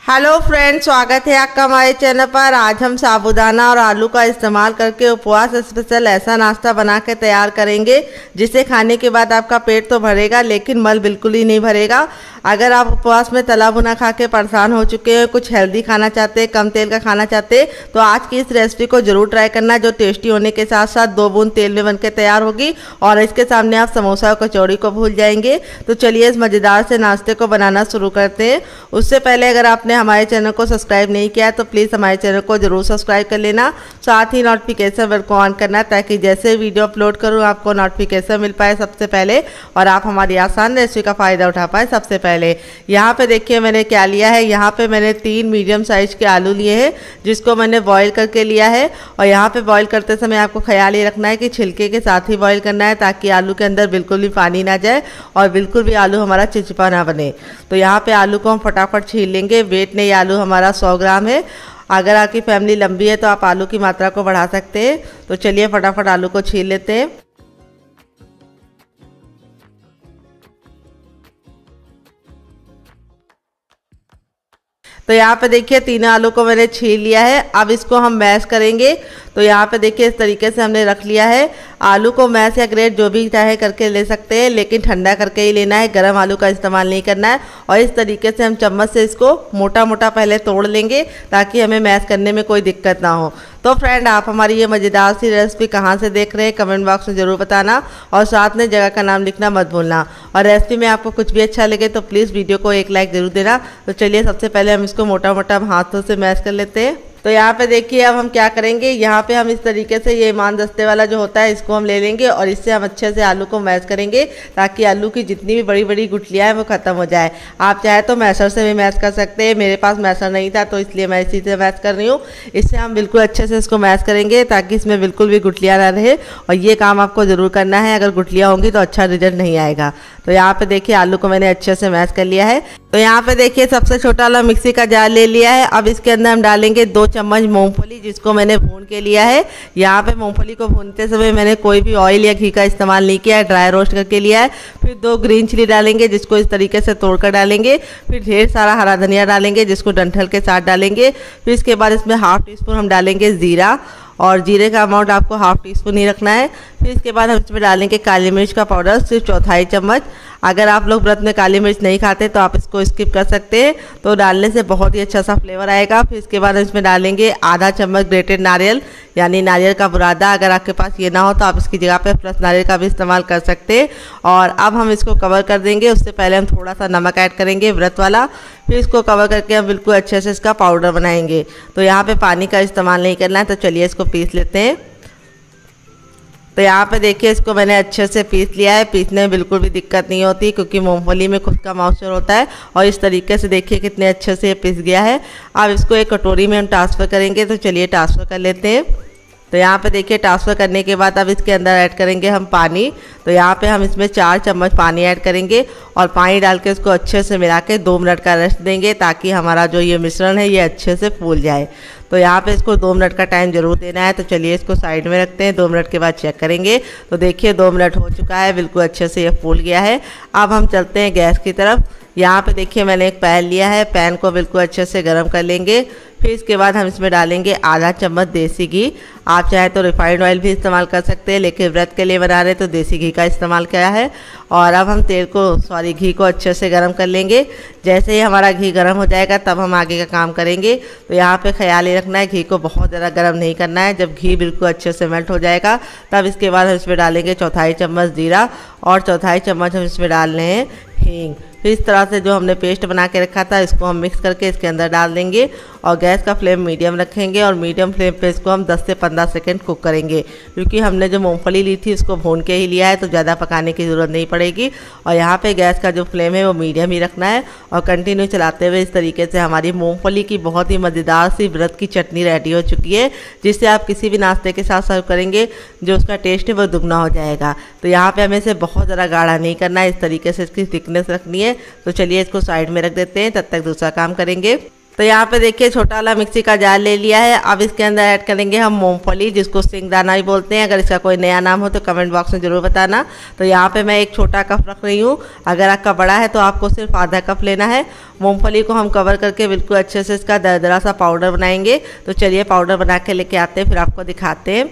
Hello friends, स्वागत है आपका हमारे चैनल पर। आज हम साबूदाना और आलू का इस्तेमाल करके उपवास स्पेशल ऐसा नाश्ता बना के तैयार करेंगे जिसे खाने के बाद आपका पेट तो भरेगा लेकिन मल बिल्कुल ही नहीं भरेगा। अगर आप उपवास में तला भुना खा के परेशान हो चुके हैं, कुछ हेल्दी खाना चाहते हैं, कम तेल का खाना चाहते हैं, तो आज की इस रेसिपी को जरूर ट्राई करना, जो टेस्टी होने के साथ साथ 2 बूंद तेल में बनकर तैयार होगी और इसके सामने आप समोसा और कचौड़ी को भूल जाएंगे। तो चलिए इस मज़ेदार से नाश्ते को बनाना शुरू करते हैं। उससे पहले अगर आपने हमारे चैनल को सब्सक्राइब नहीं किया तो प्लीज़ हमारे चैनल को जरूर सब्सक्राइब कर लेना, साथ ही नोटिफिकेशन बेल को ऑन करना ताकि जैसे वीडियो अपलोड करूँ आपको नोटिफिकेशन मिल पाए सबसे पहले और आप हमारी आसान रेसिपी का फ़ायदा उठा पाए सबसे पहले। यहाँ पे देखिए मैंने क्या लिया है। यहाँ पे मैंने 3 मीडियम साइज के आलू लिए हैं जिसको मैंने बॉईल करके लिया है। और यहाँ पे बॉईल करते समय आपको ख्याल ये रखना है कि छिलके के साथ ही बॉईल करना है ताकि आलू के अंदर बिल्कुल भी पानी ना जाए और बिल्कुल भी आलू हमारा चिपचिपा ना बने। तो यहाँ पे आलू को हम फटाफट छील लेंगे। वेट नहीं, आलू हमारा 100 ग्राम है। अगर आपकी फैमिली लंबी है तो आप आलू की मात्रा को बढ़ा सकते हैं। तो चलिए फटाफट आलू को छील लेते हैं। तो यहाँ पे देखिए 3 आलू को मैंने छील लिया है। अब इसको हम मैश करेंगे। तो यहाँ पे देखिए इस तरीके से हमने रख लिया है। आलू को मैश या ग्रेट जो भी चाहे करके ले सकते हैं, लेकिन ठंडा करके ही लेना है, गर्म आलू का इस्तेमाल नहीं करना है। और इस तरीके से हम चम्मच से इसको मोटा मोटा पहले तोड़ लेंगे ताकि हमें मैश करने में कोई दिक्कत ना हो। तो फ्रेंड, आप हमारी ये मज़ेदार सी रेसिपी कहाँ से देख रहे हैं कमेंट बॉक्स में ज़रूर बताना और साथ में जगह का नाम लिखना मत भूलना। और रेसिपी में आपको कुछ भी अच्छा लगे तो प्लीज़ वीडियो को एक लाइक ज़रूर देना। तो चलिए सबसे पहले हम इसको मोटा मोटा हाथों से मैश कर लेते हैं। तो यहाँ पे देखिए अब हम क्या करेंगे, यहाँ पे हम इस तरीके से ये ईमान दस्ते वाला जो होता है इसको हम ले लेंगे और इससे हम अच्छे से आलू को मैश करेंगे ताकि आलू की जितनी भी बड़ी बड़ी गुठलियाँ हैं वो ख़त्म हो जाए। आप चाहे तो मैशर से भी मैश कर सकते हैं। मेरे पास मैशर नहीं था तो इसलिए मैं इसी से मैश कर रही हूँ। इससे हम बिल्कुल अच्छे से इसको मैश करेंगे ताकि इसमें बिल्कुल भी गुठलियाँ ना रहे। और ये काम आपको ज़रूर करना है, अगर गुठलियाँ होंगी तो अच्छा रिजल्ट नहीं आएगा। तो यहाँ पे देखिए आलू को मैंने अच्छे से मैश कर लिया है। तो यहाँ पे देखिए सबसे छोटा वाला मिक्सी का जार ले लिया है। अब इसके अंदर हम डालेंगे 2 चम्मच मूंगफली जिसको मैंने भून के लिया है। यहाँ पे मूंगफली को भूनते समय मैंने कोई भी ऑयल या घी का इस्तेमाल नहीं किया है, ड्राई रोस्ट करके लिया है। फिर 2 ग्रीन चिली डालेंगे जिसको इस तरीके से तोड़ कर डालेंगे। फिर ढेर सारा हरा धनिया डालेंगे जिसको डंठल के साथ डालेंगे। फिर इसके बाद इसमें ½ टीस्पून हम डालेंगे ज़ीरा और जीरे का अमाउंट आपको ½ टीस्पून ही रखना है। फिर इसके बाद हम इसमें डालेंगे काली मिर्च का पाउडर सिर्फ 1/4 चम्मच। अगर आप लोग व्रत में काली मिर्च नहीं खाते तो आप इसको स्किप कर सकते हैं, तो डालने से बहुत ही अच्छा सा फ्लेवर आएगा। फिर इसके बाद हम इसमें डालेंगे ½ चम्मच ग्रेटेड नारियल यानी नारियल का बुरादा। अगर आपके पास ये ना हो तो आप इसकी जगह पे फ्रेश नारियल का भी इस्तेमाल कर सकते हैं। और अब हम इसको कवर कर देंगे। उससे पहले हम थोड़ा सा नमक ऐड करेंगे व्रत वाला। फिर इसको कवर करके हम बिल्कुल अच्छे से इसका पाउडर बनाएंगे। तो यहाँ पे पानी का इस्तेमाल नहीं करना है। तो चलिए इसको पीस लेते हैं। तो यहाँ पे देखिए इसको मैंने अच्छे से पीस लिया है। पीसने में बिल्कुल भी दिक्कत नहीं होती क्योंकि मूंगफली में खुद का मॉइस्चर होता है। और इस तरीके से देखिए कितने अच्छे से ये पिस गया है। अब इसको एक कटोरी में हम ट्रांसफ़र करेंगे। तो चलिए ट्रांसफ़र कर लेते हैं। तो यहाँ पे देखिए ट्रांसफ़र करने के बाद अब इसके अंदर ऐड करेंगे हम पानी। तो यहाँ पे हम इसमें 4 चम्मच पानी ऐड करेंगे और पानी डाल के इसको अच्छे से मिला के 2 मिनट का रेस्ट देंगे ताकि हमारा जो ये मिश्रण है ये अच्छे से फूल जाए। तो यहाँ पे इसको 2 मिनट का टाइम ज़रूर देना है। तो चलिए इसको साइड में रखते हैं, 2 मिनट के बाद चेक करेंगे। तो देखिए 2 मिनट हो चुका है, बिल्कुल अच्छे से ये फूल गया है। अब हम चलते हैं गैस की तरफ। यहाँ पे देखिए मैंने एक पैन लिया है, पैन को बिल्कुल अच्छे से गर्म कर लेंगे। फिर इसके बाद हम इसमें डालेंगे ½ चम्मच देसी घी। आप चाहे तो रिफाइंड ऑयल भी इस्तेमाल कर सकते हैं, लेकिन व्रत के लिए बना रहे तो देसी घी का इस्तेमाल किया है। और अब हम घी को अच्छे से गर्म कर लेंगे। जैसे ही हमारा घी गर्म हो जाएगा तब हम आगे का काम करेंगे। तो यहाँ पे ख्याल ये रखना है घी को बहुत ज़्यादा गर्म नहीं करना है। जब घी बिल्कुल अच्छे से मेल्ट हो जाएगा तब इसके बाद हम इसमें डालेंगे 1/4 चम्मच जीरा और 1/4 चम्मच हम इसमें डाल रहे हैं हींग। फिर इस तरह से जो हमने पेस्ट बना के रखा था इसको हम मिक्स करके इसके अंदर डाल देंगे और गैस का फ्लेम मीडियम रखेंगे और मीडियम फ्लेम पे इसको हम 10 से 15 सेकंड कुक करेंगे क्योंकि हमने जो मूंगफली ली थी उसको भून के ही लिया है तो ज़्यादा पकाने की ज़रूरत नहीं पड़ेगी। और यहाँ पे गैस का जो फ्लेम है वो मीडियम ही रखना है और कंटिन्यू चलाते हुए इस तरीके से हमारी मूँगफली की बहुत ही मज़ेदार सी व्रत की चटनी रेडी हो चुकी है, जिससे आप किसी भी नाश्ते के साथ सर्व करेंगे जो उसका टेस्ट है वो दुगना हो जाएगा। तो यहाँ पर हमें इसे बहुत ज़्यादा गाढ़ा नहीं करना है, इस तरीके से इसकी थिकनेस रखनी है। तो चलिए इसको साइड में रख देते हैं, तब तक दूसरा काम करेंगे। तो यहाँ पे देखिए छोटा वाला मिक्सी का जार ले लिया है। अब इसके अंदर ऐड करेंगे हम मूंगफली, जिसको सिंगदाना भी बोलते हैं। अगर इसका कोई नया नाम हो तो कमेंट बॉक्स में ज़रूर बताना। तो यहाँ पे मैं एक छोटा कप रख रही हूँ, अगर आपका बड़ा है तो आपको सिर्फ आधा कप लेना है। मूंगफली को हम कवर करके बिल्कुल अच्छे से इसका दरदरा सा पाउडर बनाएंगे। तो चलिए पाउडर बना के लेके आते हैं, फिर आपको दिखाते हैं।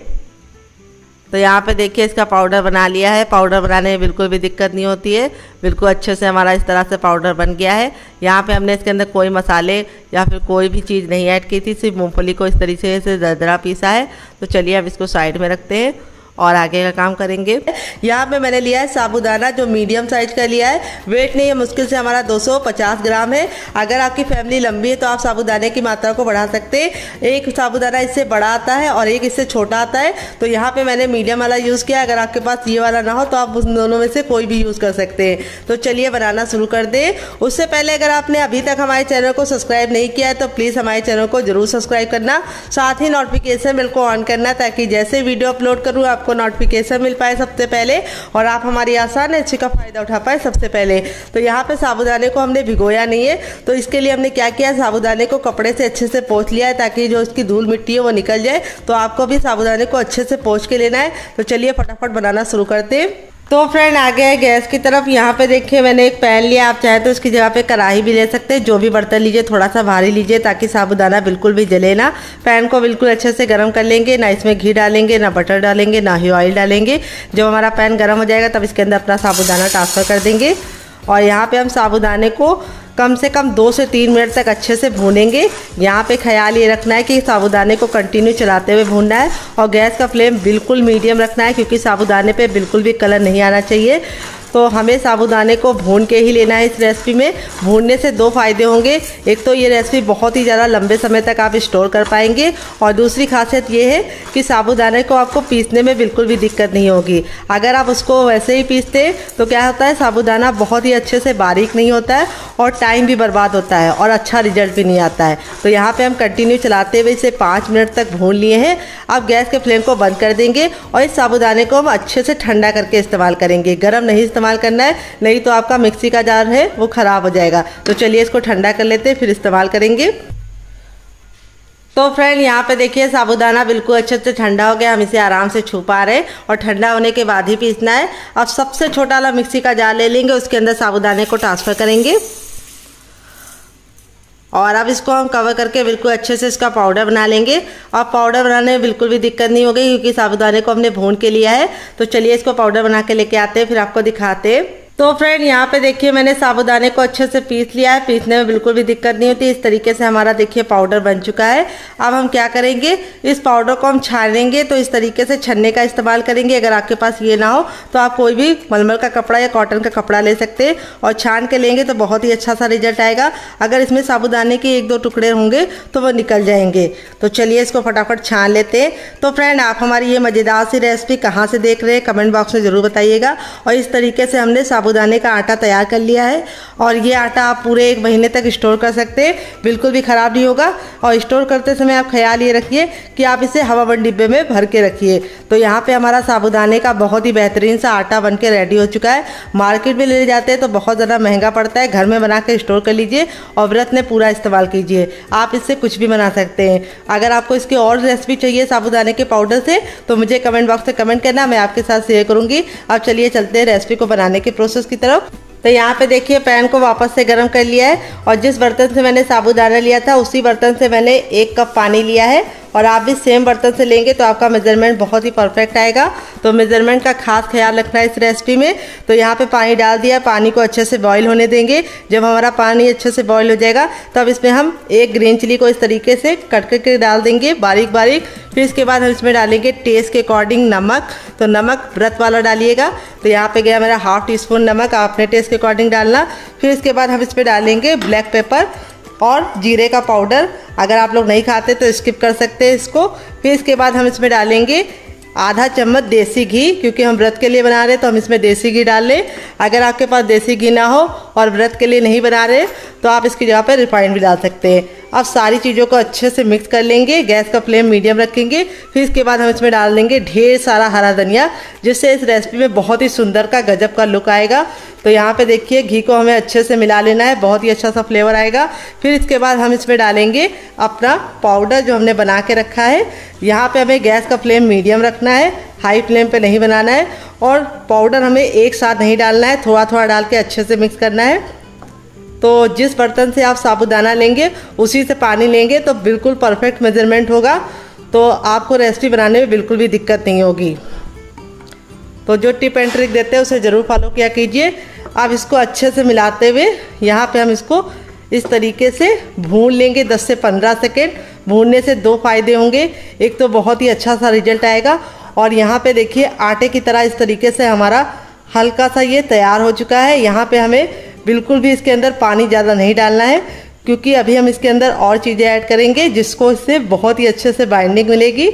तो यहाँ पे देखिए इसका पाउडर बना लिया है। पाउडर बनाने में बिल्कुल भी दिक्कत नहीं होती है, बिल्कुल अच्छे से हमारा इस तरह से पाउडर बन गया है। यहाँ पे हमने इसके अंदर कोई मसाले या फिर कोई भी चीज़ नहीं ऐड की थी, सिर्फ मूंगफली को इस तरीके से दरदरा पीसा है। तो चलिए अब इसको साइड में रखते हैं और आगे का काम करेंगे। यहाँ पे मैंने लिया है साबूदाना, जो मीडियम साइज का लिया है। वेट नहीं है, मुश्किल से हमारा 250 ग्राम है। अगर आपकी फैमिली लंबी है तो आप साबूदाने की मात्रा को बढ़ा सकते हैं। एक साबूदाना इससे बड़ा आता है और एक इससे छोटा आता है। तो यहाँ पे मैंने मीडियम वाला यूज़ किया। अगर आपके पास ये वाला ना हो तो आप उन दोनों में से कोई भी यूज़ कर सकते हैं। तो चलिए बनाना शुरू कर दें। उससे पहले अगर आपने अभी तक हमारे चैनल को सब्सक्राइब नहीं किया है तो प्लीज़ हमारे चैनल को जरूर सब्सक्राइब करना, साथ ही नोटिफिकेशन बेल को ऑन करना, ताकि जैसे वीडियो अपलोड करूँ आपको नोटिफिकेशन मिल पाए सबसे पहले और आप हमारी आसान अच्छी का फ़ायदा उठा पाए सबसे पहले। तो यहाँ पे साबूदाने को हमने भिगोया नहीं है, तो इसके लिए हमने क्या किया, साबूदाने को कपड़े से अच्छे से पोंछ लिया है, ताकि जो इसकी धूल मिट्टी है वो निकल जाए। तो आपको भी साबूदाने को अच्छे से पोंछ के लेना है। तो चलिए फटाफट बनाना शुरू करते हैं। तो फ्रेंड आ गया है गैस की तरफ। यहाँ पे देखिए मैंने एक पैन लिया, आप चाहे तो इसकी जगह पे कढ़ाई भी ले सकते हैं। जो भी बर्तन लीजिए थोड़ा सा भारी लीजिए, ताकि साबूदाना बिल्कुल भी जले ना। पैन को बिल्कुल अच्छे से गर्म कर लेंगे, ना इसमें घी डालेंगे, ना बटर डालेंगे, ना ही ऑयल डालेंगे। जब हमारा पैन गर्म हो जाएगा तब इसके अंदर अपना साबूदाना ट्रांसफ़र कर देंगे। और यहाँ पे हम साबूदाने को कम से कम 2 से 3 मिनट तक अच्छे से भूनेंगे। यहाँ पे ख्याल ये रखना है कि साबूदाने को कंटिन्यू चलाते हुए भूनना है और गैस का फ्लेम बिल्कुल मीडियम रखना है, क्योंकि साबूदाने पे बिल्कुल भी कलर नहीं आना चाहिए। तो हमें साबूदाने को भून के ही लेना है। इस रेसिपी में भूनने से 2 फ़ायदे होंगे। एक तो ये रेसिपी बहुत ही ज़्यादा लंबे समय तक आप स्टोर कर पाएंगे, और दूसरी खासियत ये है कि साबूदाने को आपको पीसने में बिल्कुल भी दिक्कत नहीं होगी। अगर आप उसको वैसे ही पीसते हैं तो क्या होता है, साबूदाना बहुत ही अच्छे से बारीक नहीं होता है और टाइम भी बर्बाद होता है और अच्छा रिजल्ट भी नहीं आता है। तो यहाँ पर हम कंटिन्यू चलाते हुए इसे 5 मिनट तक भून लिए हैं। अब गैस के फ्लेम को बंद कर देंगे और इस साबूदाने को हम अच्छे से ठंडा करके इस्तेमाल करेंगे। गर्म नहीं इस्तेमाल करना है, नहीं तो आपका मिक्सी का जार है वो खराब हो जाएगा। तो चलिए इसको ठंडा कर लेते हैं, फिर इस्तेमाल करेंगे। तो फ्रेंड यहाँ पे देखिए साबूदाना बिल्कुल अच्छे से ठंडा हो गया। हम इसे आराम से छू पा रहे हैं और ठंडा होने के बाद ही पीसना है। अब सबसे छोटा वाला मिक्सी का जार ले लेंगे, उसके अंदर साबूदाने को ट्रांसफ़र करेंगे और अब इसको हम कवर करके बिल्कुल अच्छे से इसका पाउडर बना लेंगे। और पाउडर बनाने में बिल्कुल भी दिक्कत नहीं होगी, क्योंकि साबूदाने को हमने भून के लिया है। तो चलिए इसको पाउडर बना के लेके आते हैं, फिर आपको दिखाते हैं। तो फ्रेंड यहाँ पे देखिए मैंने साबूदाने को अच्छे से पीस लिया है। पीसने में बिल्कुल भी दिक्कत नहीं होती। इस तरीके से हमारा देखिए पाउडर बन चुका है। अब हम क्या करेंगे, इस पाउडर को हम छानेंगे। तो इस तरीके से छन्ने का इस्तेमाल करेंगे। अगर आपके पास ये ना हो तो आप कोई भी मलमल का कपड़ा या कॉटन का कपड़ा ले सकते हैं और छान के लेंगे तो बहुत ही अच्छा सा रिजल्ट आएगा। अगर इसमें साबूदाने के 1-2 टुकड़े होंगे तो वो निकल जाएंगे। तो चलिए इसको फटाफट छान लेते हैं। तो फ्रेंड आप हमारी ये मज़ेदार सी रेसिपी कहाँ से देख रहे हैं कमेंट बॉक्स में ज़रूर बताइएगा। और इस तरीके से हमने साबूदाने का आटा तैयार कर लिया है और ये आटा आप पूरे 1 महीने तक स्टोर कर सकते हैं, बिल्कुल भी ख़राब नहीं होगा। और स्टोर करते समय आप ख्याल ये रखिए कि आप इसे हवाबंद डिब्बे में भर के रखिए। तो यहाँ पे हमारा साबूदाने का बहुत ही बेहतरीन सा आटा बन के रेडी हो चुका है। मार्केट में ले जाते हैं तो बहुत ज़्यादा महंगा पड़ता है। घर में बना के स्टोर कर लीजिए और व्रत में पूरा इस्तेमाल कीजिए। आप इससे कुछ भी बना सकते हैं। अगर आपको इसकी और रेसिपी चाहिए साबूदाने के पाउडर से तो मुझे कमेंट बॉक्स में कमेंट करना, मैं आपके साथ शेयर करूँगी। अब चलिए चलते हैं रेसिपी को बनाने के प्रोसेस की तरफ। तो यहाँ पे देखिए पैन को वापस से गर्म कर लिया है और जिस बर्तन से मैंने साबूदाना लिया था उसी बर्तन से मैंने 1 कप पानी लिया है। और आप भी सेम बर्तन से लेंगे तो आपका मेज़रमेंट बहुत ही परफेक्ट आएगा। तो मेज़रमेंट का खास ख्याल रखना है इस रेसिपी में। तो यहाँ पे पानी डाल दिया, पानी को अच्छे से बॉईल होने देंगे। जब हमारा पानी अच्छे से बॉईल हो जाएगा तब इसमें हम 1 ग्रीन चिली को इस तरीके से कट करके डाल देंगे बारीक बारीक। फिर इसके बाद हम इसमें डालेंगे टेस्ट के अकॉर्डिंग नमक। तो नमक व्रत वाला डालिएगा। तो यहाँ पे गया मेरा 1/2 टीस्पून नमक, आपने टेस्ट के अकॉर्डिंग डालना। फिर इसके बाद हम इसमें डालेंगे ब्लैक पेपर और जीरे का पाउडर। अगर आप लोग नहीं खाते तो स्किप कर सकते हैं इसको। फिर इसके बाद हम इसमें डालेंगे आधा चम्मच देसी घी, क्योंकि हम व्रत के लिए बना रहे हैं तो हम इसमें देसी घी डाल लें। अगर आपके पास देसी घी ना हो और व्रत के लिए नहीं बना रहे तो आप इसकी जगह पर रिफाइंड भी डाल सकते हैं। अब सारी चीज़ों को अच्छे से मिक्स कर लेंगे। गैस का फ्लेम मीडियम रखेंगे। फिर इसके बाद हम इसमें डाल देंगे ढेर सारा हरा धनिया, जिससे इस रेसिपी में बहुत ही सुंदर का गजब का लुक आएगा। तो यहाँ पे देखिए घी को हमें अच्छे से मिला लेना है, बहुत ही अच्छा सा फ्लेवर आएगा। फिर इसके बाद हम इसमें डालेंगे अपना पाउडर जो हमने बना के रखा है। यहाँ पे हमें गैस का फ्लेम मीडियम रखना है, हाई फ्लेम पे नहीं बनाना है। और पाउडर हमें एक साथ नहीं डालना है, थोड़ा थोड़ा डाल के अच्छे से मिक्स करना है। तो जिस बर्तन से आप साबूदाना लेंगे उसी से पानी लेंगे तो बिल्कुल परफेक्ट मेजरमेंट होगा। तो आपको रेसिपी बनाने में बिल्कुल भी दिक्कत नहीं होगी। तो जो टिप एंड ट्रिक देते हैं उसे ज़रूर फॉलो किया कीजिए। अब इसको अच्छे से मिलाते हुए यहाँ पे हम इसको इस तरीके से भून लेंगे 10 से 15 सेकेंड। भूनने से दो फायदे होंगे, एक तो बहुत ही अच्छा सा रिजल्ट आएगा, और यहाँ पे देखिए आटे की तरह इस तरीके से हमारा हल्का सा ये तैयार हो चुका है। यहाँ पे हमें बिल्कुल भी इसके अंदर पानी ज़्यादा नहीं डालना है, क्योंकि अभी हम इसके अंदर और चीज़ें ऐड करेंगे जिसको इससे बहुत ही अच्छे से बाइंडिंग मिलेगी।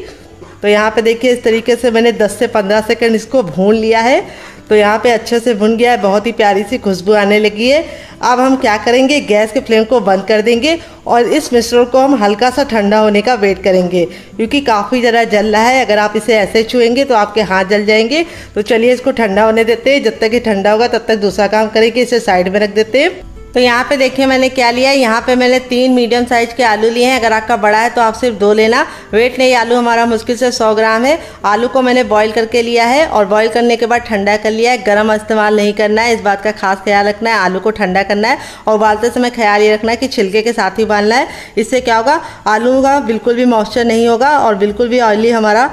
तो यहाँ पे देखिए इस तरीके से मैंने 10 से 15 सेकंड इसको भून लिया है। तो यहाँ पे अच्छे से भुन गया है, बहुत ही प्यारी सी खुशबू आने लगी है। अब हम क्या करेंगे, गैस के फ्लेम को बंद कर देंगे और इस मिश्रण को हम हल्का सा ठंडा होने का वेट करेंगे, क्योंकि काफ़ी ज़रा जल रहा है। अगर आप इसे ऐसे छुएंगे तो आपके हाथ जल जाएंगे। तो चलिए इसको ठंडा होने देते हैं। जब तक ये ठंडा होगा तब तक दूसरा काम करेंगे, इसे साइड में रख देते हैं। तो यहाँ पे देखिए मैंने क्या लिया है, यहाँ पे मैंने 3 मीडियम साइज के आलू लिए हैं। अगर आपका बड़ा है तो आप सिर्फ 2 लेना। वेट नहीं, आलू हमारा मुश्किल से 100 ग्राम है। आलू को मैंने बॉईल करके लिया है और बॉईल करने के बाद ठंडा कर लिया है। गर्म इस्तेमाल नहीं करना है, इस बात का खास ख्याल रखना है। आलू को ठंडा करना है और उबालते समय ख्याल ये रखना है कि छिलके के साथ ही उबालना है। इससे क्या होगा, आलू का बिल्कुल भी मॉइस्चर नहीं होगा और बिल्कुल भी ऑयली हमारा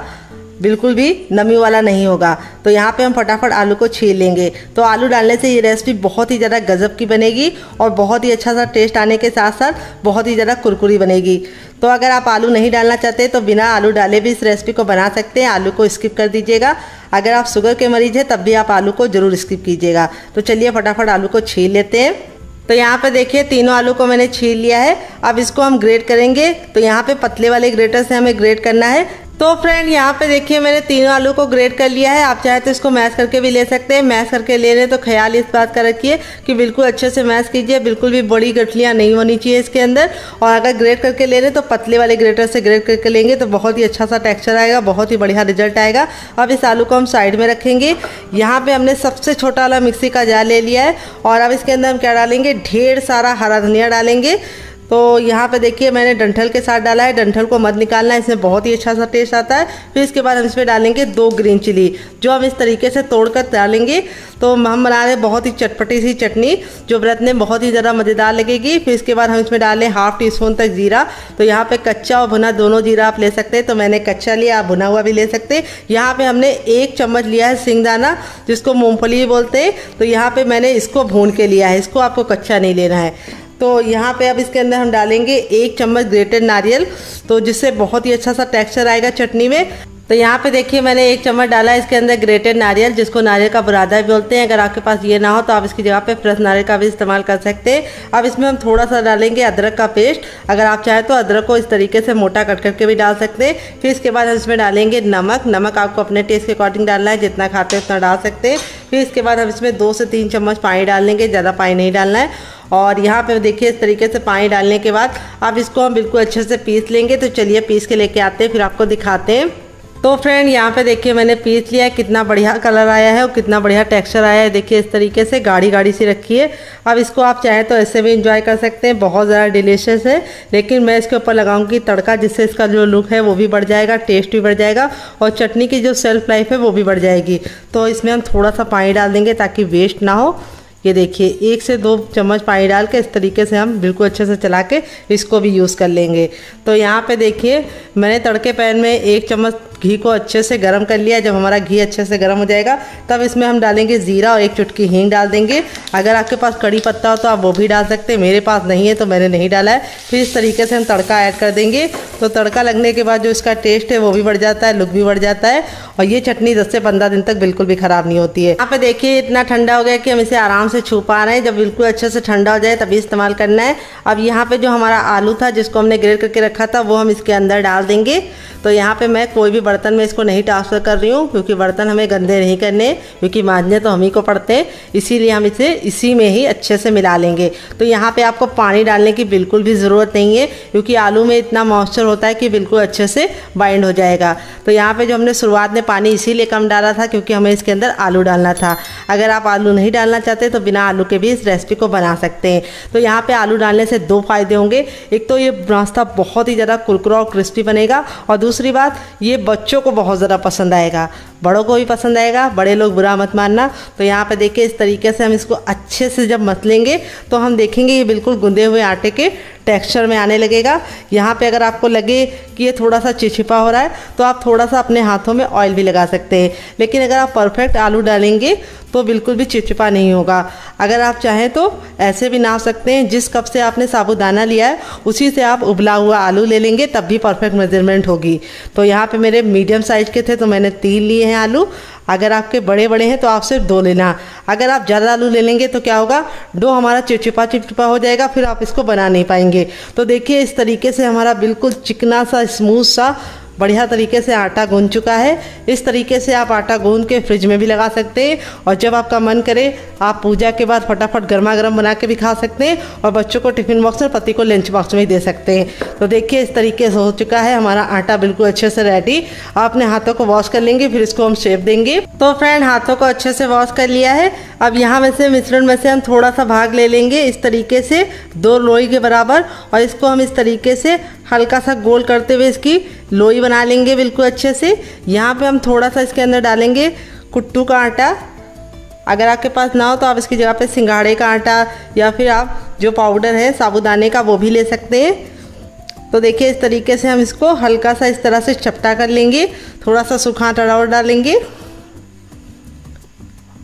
बिल्कुल भी नमी वाला नहीं होगा। तो यहाँ पे हम फटाफट आलू को छील लेंगे। तो आलू डालने से ये रेसिपी बहुत ही ज़्यादा गजब की बनेगी और बहुत ही अच्छा सा टेस्ट आने के साथ साथ बहुत ही ज़्यादा कुरकुरी बनेगी। तो अगर आप आलू नहीं डालना चाहते तो बिना आलू डाले भी इस रेसिपी को बना सकते हैं। आलू को स्किप कर दीजिएगा। अगर आप शुगर के मरीज हैं तब भी आप आलू को ज़रूर स्किप कीजिएगा। तो चलिए फटाफट आलू को छील लेते हैं। तो यहाँ पे देखिए तीनों आलू को मैंने छील लिया है। अब इसको हम ग्रेट करेंगे। तो यहाँ पे पतले वाले ग्रेटर से हमें ग्रेट करना है। तो फ्रेंड यहाँ पे देखिए मैंने तीनों आलू को ग्रेट कर लिया है। आप चाहे तो इसको मैश करके भी ले सकते हैं। मैश करके ले लें तो ख्याल इस बात का रखिए कि बिल्कुल अच्छे से मैश कीजिए, बिल्कुल भी बड़ी गठलियाँ नहीं होनी चाहिए इसके अंदर। और अगर ग्रेट करके ले लें तो पतले वाले ग्रेटर से ग्रेट करके लेंगे तो बहुत ही अच्छा सा टेक्स्चर आएगा, बहुत ही बढ़िया रिजल्ट आएगा। अब इस आलू को हम साइड में रखेंगे। यहाँ पे हमने सबसे छोटा वाला मिक्सी का जार ले लिया है और अब इसके अंदर हम क्या डालेंगे, ढेर सारा हरा धनिया डालेंगे। तो यहाँ पे देखिए मैंने डंठल के साथ डाला है। डंठल को मत निकालना है, इसमें बहुत ही अच्छा सा टेस्ट आता है। फिर इसके बाद हम इसमें डालेंगे 2 ग्रीन चिली, जो हम इस तरीके से तोड़कर डालेंगे। तो हम बना रहे हैं बहुत ही चटपटी सी चटनी, जो व्रत में बहुत ही ज़्यादा मज़ेदार लगेगी। फिर इसके बाद हम इसमें डालें 1/2 टीस्पून तक जीरा। तो यहाँ पे कच्चा और भुना दोनों जीरा आप ले सकते हैं। तो मैंने कच्चा लिया, आप भुना हुआ भी ले सकते हैं। यहाँ पे हमने 1 चम्मच लिया है सिंगदाना, जिसको मूँगफली बोलते हैं। तो यहाँ पे मैंने इसको भून के लिया है, इसको आपको कच्चा नहीं लेना है। तो यहाँ पे अब इसके अंदर हम डालेंगे 1 चम्मच ग्रेटेड नारियल, तो जिससे बहुत ही अच्छा सा टेक्सचर आएगा चटनी में। तो यहाँ पे देखिए मैंने 1 चम्मच डाला है इसके अंदर ग्रेटेड नारियल, जिसको नारियल का बुरादा भी बोलते हैं। अगर आपके पास ये ना हो तो आप इसकी जगह पे फ्रेश नारियल का भी इस्तेमाल कर सकते हैं। अब इसमें हम थोड़ा सा डालेंगे अदरक का पेस्ट। अगर आप चाहें तो अदरक को इस तरीके से मोटा कट करके भी डाल सकते हैं। फिर इसके बाद हम इसमें डालेंगे नमक। नमक आपको अपने टेस्ट के अकॉर्डिंग डालना है, जितना खाते हैं उतना डाल सकते हैं। फिर इसके बाद हम इसमें 2 से 3 चम्मच पानी डाल लेंगे, ज़्यादा पानी नहीं डालना है। और यहाँ पे देखिए इस तरीके से पानी डालने के बाद अब इसको हम बिल्कुल अच्छे से पीस लेंगे। तो चलिए पीस के लेके आते हैं, फिर आपको दिखाते हैं। तो फ्रेंड यहाँ पे देखिए मैंने पीस लिया है, कितना बढ़िया कलर आया है और कितना बढ़िया टेक्सचर आया है। देखिए इस तरीके से गाढ़ी गाढ़ी सी रखी है। अब इसको आप चाहें तो ऐसे भी इंजॉय कर सकते हैं, बहुत ज़्यादा डिलीशियस है। लेकिन मैं इसके ऊपर लगाऊंगी तड़का, जिससे इसका जो लुक है वो भी बढ़ जाएगा, टेस्ट भी बढ़ जाएगा और चटनी की जो शेल्फ लाइफ है वो भी बढ़ जाएगी। तो इसमें हम थोड़ा सा पानी डाल देंगे ताकि वेस्ट ना हो। ये देखिए 1 से 2 चम्मच पानी डाल के इस तरीके से हम बिल्कुल अच्छे से चला के इसको भी यूज़ कर लेंगे। तो यहाँ पे देखिए मैंने तड़के पैन में 1 चम्मच घी को अच्छे से गर्म कर लिया। जब हमारा घी अच्छे से गर्म हो जाएगा तब इसमें हम डालेंगे ज़ीरा और 1 चुटकी हींग डाल देंगे। अगर आपके पास कड़ी पत्ता हो तो आप वो भी डाल सकते हैं, मेरे पास नहीं है तो मैंने नहीं डाला है। फिर इस तरीके से हम तड़का ऐड कर देंगे। तो तड़का लगने के बाद जो इसका टेस्ट है वो भी बढ़ जाता है, लुक भी बढ़ जाता है और ये चटनी 10 से 15 दिन तक बिल्कुल भी ख़राब नहीं होती है। यहाँ पे देखिए इतना ठंडा हो गया कि हम इसे आराम से छू पा रहे हैं। जब बिल्कुल अच्छे से ठंडा हो जाए तभी इस्तेमाल करना है। अब यहाँ पे जो हमारा आलू था जिसको हमने ग्रेट करके रखा था वो हम इसके अंदर डाल देंगे। तो यहाँ पे मैं कोई भी बर्तन में इसको नहीं ट्रांसफ़र कर रही हूँ, क्योंकि बर्तन हमें गंदे नहीं करने, क्योंकि मांजने तो हम ही को पड़ते हैं, इसीलिए हम इसे इसी में ही अच्छे से मिला लेंगे। तो यहाँ पे आपको पानी डालने की बिल्कुल भी ज़रूरत नहीं है, क्योंकि आलू में इतना मॉइस्चर होता है कि बिल्कुल अच्छे से बाइंड हो जाएगा। तो यहाँ पे जो हमने शुरुआत में पानी इसीलिए कम डाला था, क्योंकि हमें इसके अंदर आलू डालना था। अगर आप आलू नहीं डालना चाहते तो बिना आलू के भी इस रेसिपी को बना सकते हैं। तो यहाँ पे आलू डालने से दो फायदे होंगे, एक तो ये नाश्ता बहुत ही ज़्यादा कुरकुरा और क्रिस्पी बनेगा, और दूसरी बात ये बच्चों को बहुत ज़्यादा पसंद आएगा, बड़ों को भी पसंद आएगा, बड़े लोग बुरा मत मानना। तो यहाँ पे देखिए इस तरीके से हम इसको अच्छे से जब मसलेंगे तो हम देखेंगे ये बिल्कुल गूंदे हुए आटे के टेक्सचर में आने लगेगा। यहाँ पे अगर आपको लगे कि ये थोड़ा सा चिपचिपा हो रहा है तो आप थोड़ा सा अपने हाथों में ऑयल भी लगा सकते हैं, लेकिन अगर आप परफेक्ट आलू डालेंगे तो बिल्कुल भी चिपचिपा नहीं होगा। अगर आप चाहें तो ऐसे भी नाप सकते हैं, जिस कप से आपने साबूदाना लिया है उसी से आप उबला हुआ आलू ले लेंगे, तब भी परफेक्ट मेजरमेंट होगी। तो यहाँ पे मेरे मीडियम साइज़ के थे तो मैंने 3 लिए हैं आलू। अगर आपके बड़े बड़े हैं तो आप सिर्फ 2 लेना। अगर आप ज़्यादा आलू ले लेंगे तो क्या होगा, डो हमारा चिपचिपा हो जाएगा, फिर आप इसको बना नहीं पाएंगे। तो देखिए इस तरीके से हमारा बिल्कुल चिकना सा स्मूथ सा बढ़िया तरीके से आटा गूंद चुका है। इस तरीके से आप आटा गूंद के फ्रिज में भी लगा सकते हैं, और जब आपका मन करे आप पूजा के बाद फटाफट गर्मा गर्म बना के भी खा सकते हैं, और बच्चों को टिफ़िन बॉक्स में, पति को लंच बॉक्स में ही दे सकते हैं। तो देखिए इस तरीके से हो चुका है हमारा आटा बिल्कुल अच्छे से रेडी। आप अपने हाथों को वॉश कर लेंगे, फिर इसको हम शेप देंगे। तो फ्रेंड हाथों को अच्छे से वॉश कर लिया है। अब यहाँ में से मिश्रण में से हम थोड़ा सा भाग ले लेंगे इस तरीके से 2 लोई के बराबर, और इसको हम इस तरीके से हल्का सा गोल करते हुए इसकी लोई बना लेंगे बिल्कुल अच्छे से। यहाँ पे हम थोड़ा सा इसके अंदर डालेंगे कुट्टू का आटा। अगर आपके पास ना हो तो आप इसकी जगह पे सिंघाड़े का आटा या फिर आप जो पाउडर है साबूदाने का वो भी ले सकते हैं। तो देखिए इस तरीके से हम इसको हल्का सा इस तरह से चपटा कर लेंगे, थोड़ा सा सूखा आटा और डालेंगे,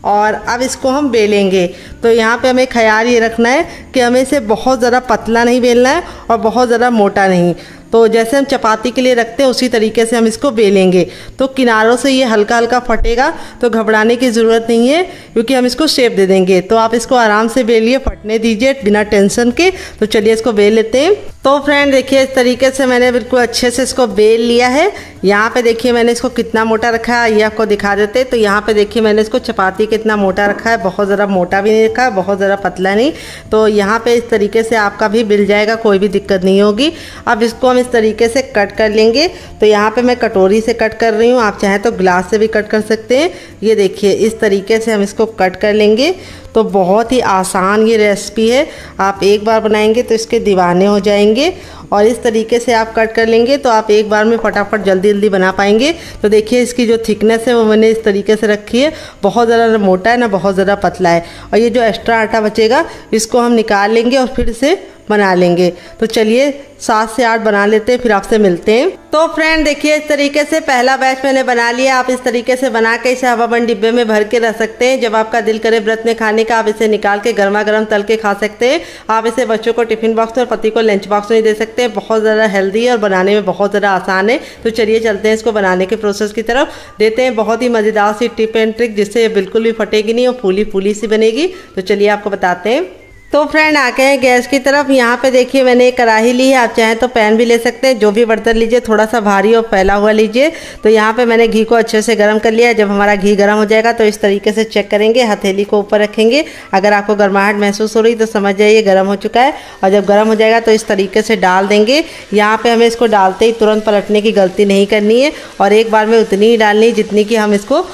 और अब इसको हम बेलेंगे। तो यहाँ पे हमें ख्याल ये रखना है कि हमें इसे बहुत ज़्यादा पतला नहीं बेलना है और बहुत ज़्यादा मोटा नहीं। तो जैसे हम चपाती के लिए रखते हैं उसी तरीके से हम इसको बेलेंगे। तो किनारों से ये हल्का हल्का फटेगा, तो घबराने की ज़रूरत नहीं है, क्योंकि हम इसको शेप दे देंगे। तो आप इसको आराम से बेलिए, फटने दीजिए बिना टेंशन के। तो चलिए इसको बेल लेते हैं। तो फ्रेंड देखिए इस तरीके से मैंने बिल्कुल अच्छे से इसको बेल लिया है। यहाँ पे देखिए मैंने इसको कितना मोटा रखा है ये आपको दिखा देते। तो यहाँ पे देखिए मैंने इसको चपाती कितना मोटा रखा है, बहुत ज़्यादा मोटा भी नहीं रखा है, बहुत ज़्यादा पतला नहीं। तो यहाँ पे इस तरीके से आपका भी मिल जाएगा, कोई भी दिक्कत नहीं होगी। अब इसको हम इस तरीके से कट कर लेंगे। तो यहाँ पे मैं कटोरी से कट कर रही हूँ, आप चाहें तो ग्लास से भी कट कर सकते हैं। ये देखिए इस तरीके से हम इसको कट कर लेंगे। तो बहुत ही आसान ये रेसिपी है, आप एक बार बनाएंगे तो इसके दीवाने हो जाएंगे। और इस तरीके से आप कट कर लेंगे तो आप एक बार में फटाफट जल्दी जल्दी बना पाएंगे। तो देखिए इसकी जो थिकनेस है वो मैंने इस तरीके से रखी है, बहुत ज़्यादा मोटा है ना बहुत ज़्यादा पतला है। और ये जो एक्स्ट्रा आटा बचेगा इसको हम निकाल लेंगे और फिर से बना लेंगे। तो चलिए 7 से 8 बना लेते हैं, फिर आपसे मिलते हैं। तो फ्रेंड देखिए इस तरीके से पहला बैच मैंने बना लिया। आप इस तरीके से बना के इसे हवाबंद डिब्बे में भर के रख सकते हैं। जब आपका दिल करे व्रत में खाने का आप इसे निकाल के गर्मा गर्म तल के खा सकते हैं। आप इसे बच्चों को टिफिन बॉक्स में और पति को लंच बॉक्स में दे सकते हैं। बहुत ज़्यादा हेल्दी है और बनाने में बहुत ज़्यादा आसान है। तो चलिए चलते हैं इसको बनाने के प्रोसेस की तरफ, देते हैं बहुत ही मज़ेदार सी टिप एंड ट्रिक, जिससे ये बिल्कुल भी फटेगी नहीं और फूली फूली सी बनेगी। तो चलिए आपको बताते हैं। तो फ्रेंड आ गए हैं गैस की तरफ। यहाँ पे देखिए मैंने एक कढ़ाई ली है, आप चाहें तो पैन भी ले सकते हैं। जो भी बर्तन लीजिए थोड़ा सा भारी और फैला हुआ लीजिए। तो यहाँ पे मैंने घी को अच्छे से गर्म कर लिया है। जब हमारा घी गर्म हो जाएगा तो इस तरीके से चेक करेंगे, हथेली को ऊपर रखेंगे। अगर आपको गर्माहट महसूस हो रही तो समझ जाइए गर्म हो चुका है। और जब गर्म हो जाएगा तो इस तरीके से डाल देंगे। यहाँ पर हमें इसको डालते ही तुरंत पलटने की गलती नहीं करनी है, और एक बार में उतनी ही डालनी है जितनी कि हम इसको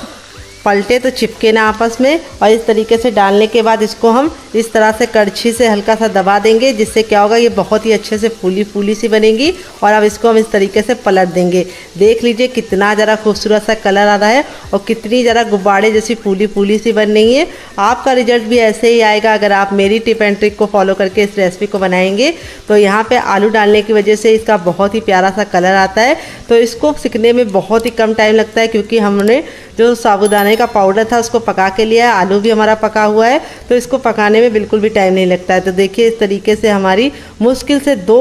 पलटे तो चिपके ना आपस में। और इस तरीके से डालने के बाद इसको हम इस तरह से कड़छी से हल्का सा दबा देंगे, जिससे क्या होगा ये बहुत ही अच्छे से फूली फूली सी बनेगी। और अब इसको हम इस तरीके से पलट देंगे। देख लीजिए कितना ज़रा खूबसूरत सा कलर आ रहा है और कितनी ज़रा गुब्बारे जैसी फूली फूली सी बन रही है। आपका रिजल्ट भी ऐसे ही आएगा अगर आप मेरी टिप एंड ट्रिक को फॉलो करके इस रेसिपी को बनाएंगे। तो यहाँ पर आलू डालने की वजह से इसका बहुत ही प्यारा सा कलर आता है। तो इसको सिकने में बहुत ही कम टाइम लगता है, क्योंकि हमने जो साबूदाने का पाउडर था उसको पका के लिया है। आलू भी हमारा पका हुआ है, तो इसको पकाने में बिल्कुल भी टाइम नहीं लगता है। तो देखिए इस तरीके से हमारी मुश्किल से 2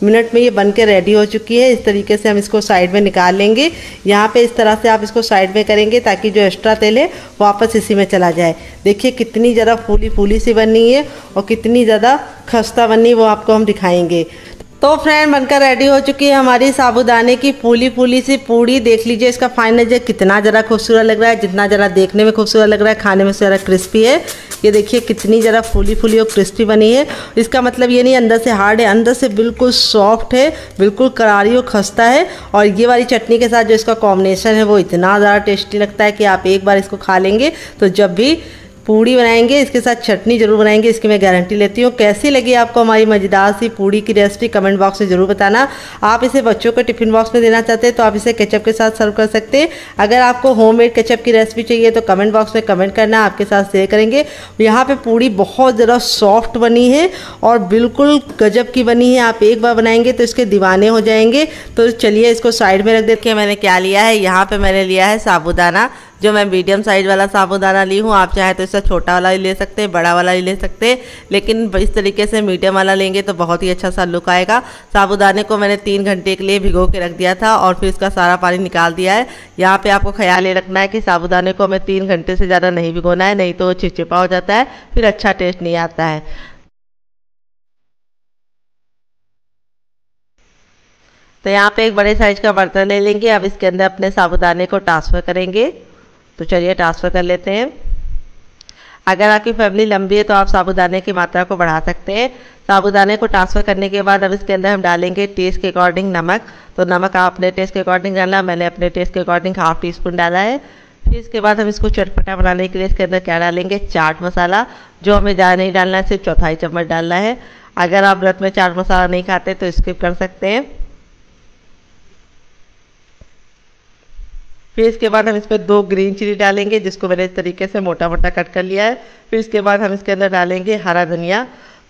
मिनट में ये बन के रेडी हो चुकी है। इस तरीके से हम इसको साइड में निकाल लेंगे। यहाँ पे इस तरह से आप इसको साइड में करेंगे ताकि जो एक्स्ट्रा तेल है वापस इसी में चला जाए। देखिए कितनी ज़्यादा फूली फूली सी बननी है और कितनी ज़्यादा खस्ता बननी वो आपको हम दिखाएंगे। तो फ्रेंड बनकर रेडी हो चुकी है हमारी साबूदाने की फूली फूली सी पूड़ी। देख लीजिए इसका फाइनल जो कितना ज़रा खूबसूरत लग रहा है, जितना ज़रा देखने में खूबसूरत लग रहा है खाने में ज़रा क्रिस्पी है। ये देखिए कितनी ज़रा फूली फूली और क्रिस्पी बनी है। इसका मतलब ये नहीं अंदर से हार्ड है, अंदर से बिल्कुल सॉफ्ट है, बिल्कुल करारी और खस्ता है। और ये वाली चटनी के साथ जो इसका कॉम्बिनेशन है वो इतना ज़्यादा टेस्टी लगता है कि आप एक बार इसको खा लेंगे तो जब भी पूड़ी बनाएंगे इसके साथ चटनी जरूर बनाएंगे, इसकी मैं गारंटी लेती हूँ। कैसी लगी आपको हमारी मज़ेदार सी पूड़ी की रेसिपी कमेंट बॉक्स में ज़रूर बताना। आप इसे बच्चों को टिफ़िन बॉक्स में देना चाहते हैं तो आप इसे केचप के साथ सर्व कर सकते हैं। अगर आपको होममेड केचप की रेसिपी चाहिए तो कमेंट बॉक्स में कमेंट करना, आपके साथ शेयर करेंगे। यहाँ पर पूड़ी बहुत ज़्यादा सॉफ्ट बनी है और बिल्कुल गजब की बनी है। आप एक बार बनाएंगे तो इसके दीवाने हो जाएंगे। तो चलिए इसको साइड में रख देते हैं। मैंने क्या लिया है, यहाँ पर मैंने लिया है साबूदाना, जो मैं मीडियम साइज़ वाला साबूदाना ली हूँ। आप चाहे तो इससे छोटा वाला ही ले सकते हैं, बड़ा वाला ही ले सकते हैं, लेकिन इस तरीके से मीडियम वाला लेंगे तो बहुत ही अच्छा सा लुक आएगा। साबूदाने को मैंने 3 घंटे के लिए भिगो के रख दिया था और फिर इसका सारा पानी निकाल दिया है। यहाँ पे आपको ख्याल ये रखना है कि साबूदाने को हमें 3 घंटे से ज़्यादा नहीं भिगोना है, नहीं तो वो चिपचिपा हो जाता है, फिर अच्छा टेस्ट नहीं आता है। तो यहाँ पे एक बड़े साइज का बर्तन ले लेंगे। अब इसके अंदर अपने साबूदाने को ट्रांसफ़र करेंगे। तो चलिए ट्रांसफ़र कर लेते हैं। अगर आपकी फैमिली लंबी है तो आप साबूदाने की मात्रा को बढ़ा सकते हैं। साबूदाने को ट्रांसफ़र करने के बाद अब इसके अंदर हम डालेंगे टेस्ट के अकॉर्डिंग नमक। तो नमक आप अपने टेस्ट के अकॉर्डिंग डालना, मैंने अपने टेस्ट के अकॉर्डिंग ½ टीस्पून डाला है। फिर इसके बाद हम इसको चटपटा बनाने के लिए इसके अंदर क्या डालेंगे, चाट मसाला, जो हमें ज़्यादा नहीं डालना है, सिर्फ 1/4 चम्मच डालना है। अगर आप व्रत में चाट मसाला नहीं खाते तो स्किप कर सकते हैं। फिर इसके बाद हम इस पर 2 ग्रीन चिली डालेंगे, जिसको मैंने इस तरीके से मोटा मोटा कट कर लिया है। फिर इसके बाद हम इसके अंदर डालेंगे हरा धनिया।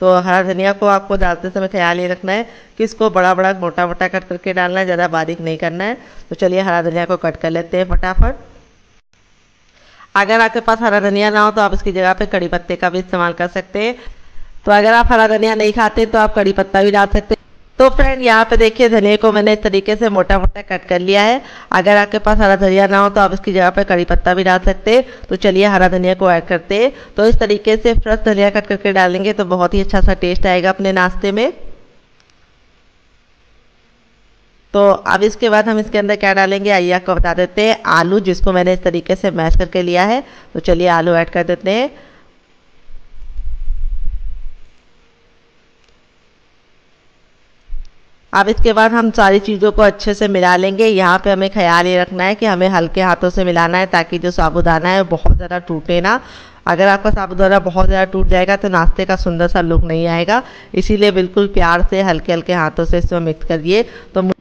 तो हरा धनिया को आपको डालते समय ख्याल ये रखना है कि इसको बड़ा बड़ा मोटा मोटा कट करके डालना है, ज़्यादा बारीक नहीं करना है। तो चलिए हरा धनिया को कट कर लेते हैं फटाफट। अगर आपके पास हरा धनिया ना हो तो आप इसकी जगह पे कड़ी पत्ते का भी इस्तेमाल कर सकते हैं। तो अगर आप हरा धनिया नहीं खाते तो आप कड़ी पत्ता भी डाल सकते हैं। तो फ्रेंड यहाँ पे देखिए धनिया को मैंने इस तरीके से मोटा मोटा कट कर लिया है। अगर आपके पास हरा धनिया ना हो तो आप इसकी जगह पे कड़ी पत्ता भी डाल सकते हैं। तो चलिए हरा धनिया को ऐड करते हैं। तो इस तरीके से फ्रेश धनिया कट करके डालेंगे तो बहुत ही अच्छा सा टेस्ट आएगा अपने नाश्ते में। तो अब इसके बाद हम इसके अंदर क्या डालेंगे आइए आपको बता देते हैं। आलू, जिसको मैंने इस तरीके से मैश करके लिया है। तो चलिए आलू ऐड कर देते हैं। अब इसके बाद हम सारी चीज़ों को अच्छे से मिला लेंगे। यहाँ पे हमें ख्याल ये रखना है कि हमें हल्के हाथों से मिलाना है ताकि जो साबूदाना है बहुत ज़्यादा टूटे ना। अगर आपका साबूदाना बहुत ज़्यादा टूट जाएगा तो नाश्ते का सुंदर सा लुक नहीं आएगा। इसीलिए बिल्कुल प्यार से हल्के हल्के हाथों से इसमें मिक्स करिए। तो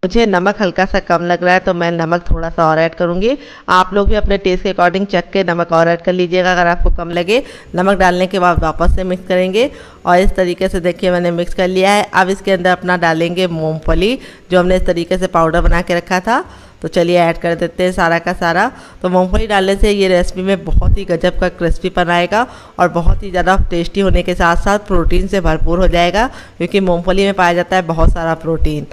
मुझे नमक हल्का सा कम लग रहा है तो मैं नमक थोड़ा सा और ऐड करूँगी। आप लोग भी अपने टेस्ट के अकॉर्डिंग चख के नमक और ऐड कर लीजिएगा अगर आपको कम लगे। नमक डालने के बाद वापस से मिक्स करेंगे और इस तरीके से देखिए मैंने मिक्स कर लिया है। अब इसके अंदर अपना डालेंगे मूंगफली, जो हमने इस तरीके से पाउडर बना के रखा था। तो चलिए ऐड कर देते हैं सारा का सारा। तो मूंगफली डालने से ये रेसिपी में बहुत ही गजब का क्रिस्पीपन आएगा और बहुत ही ज़्यादा टेस्टी होने के साथ साथ प्रोटीन से भरपूर हो जाएगा, क्योंकि मूंगफली में पाया जाता है बहुत सारा प्रोटीन।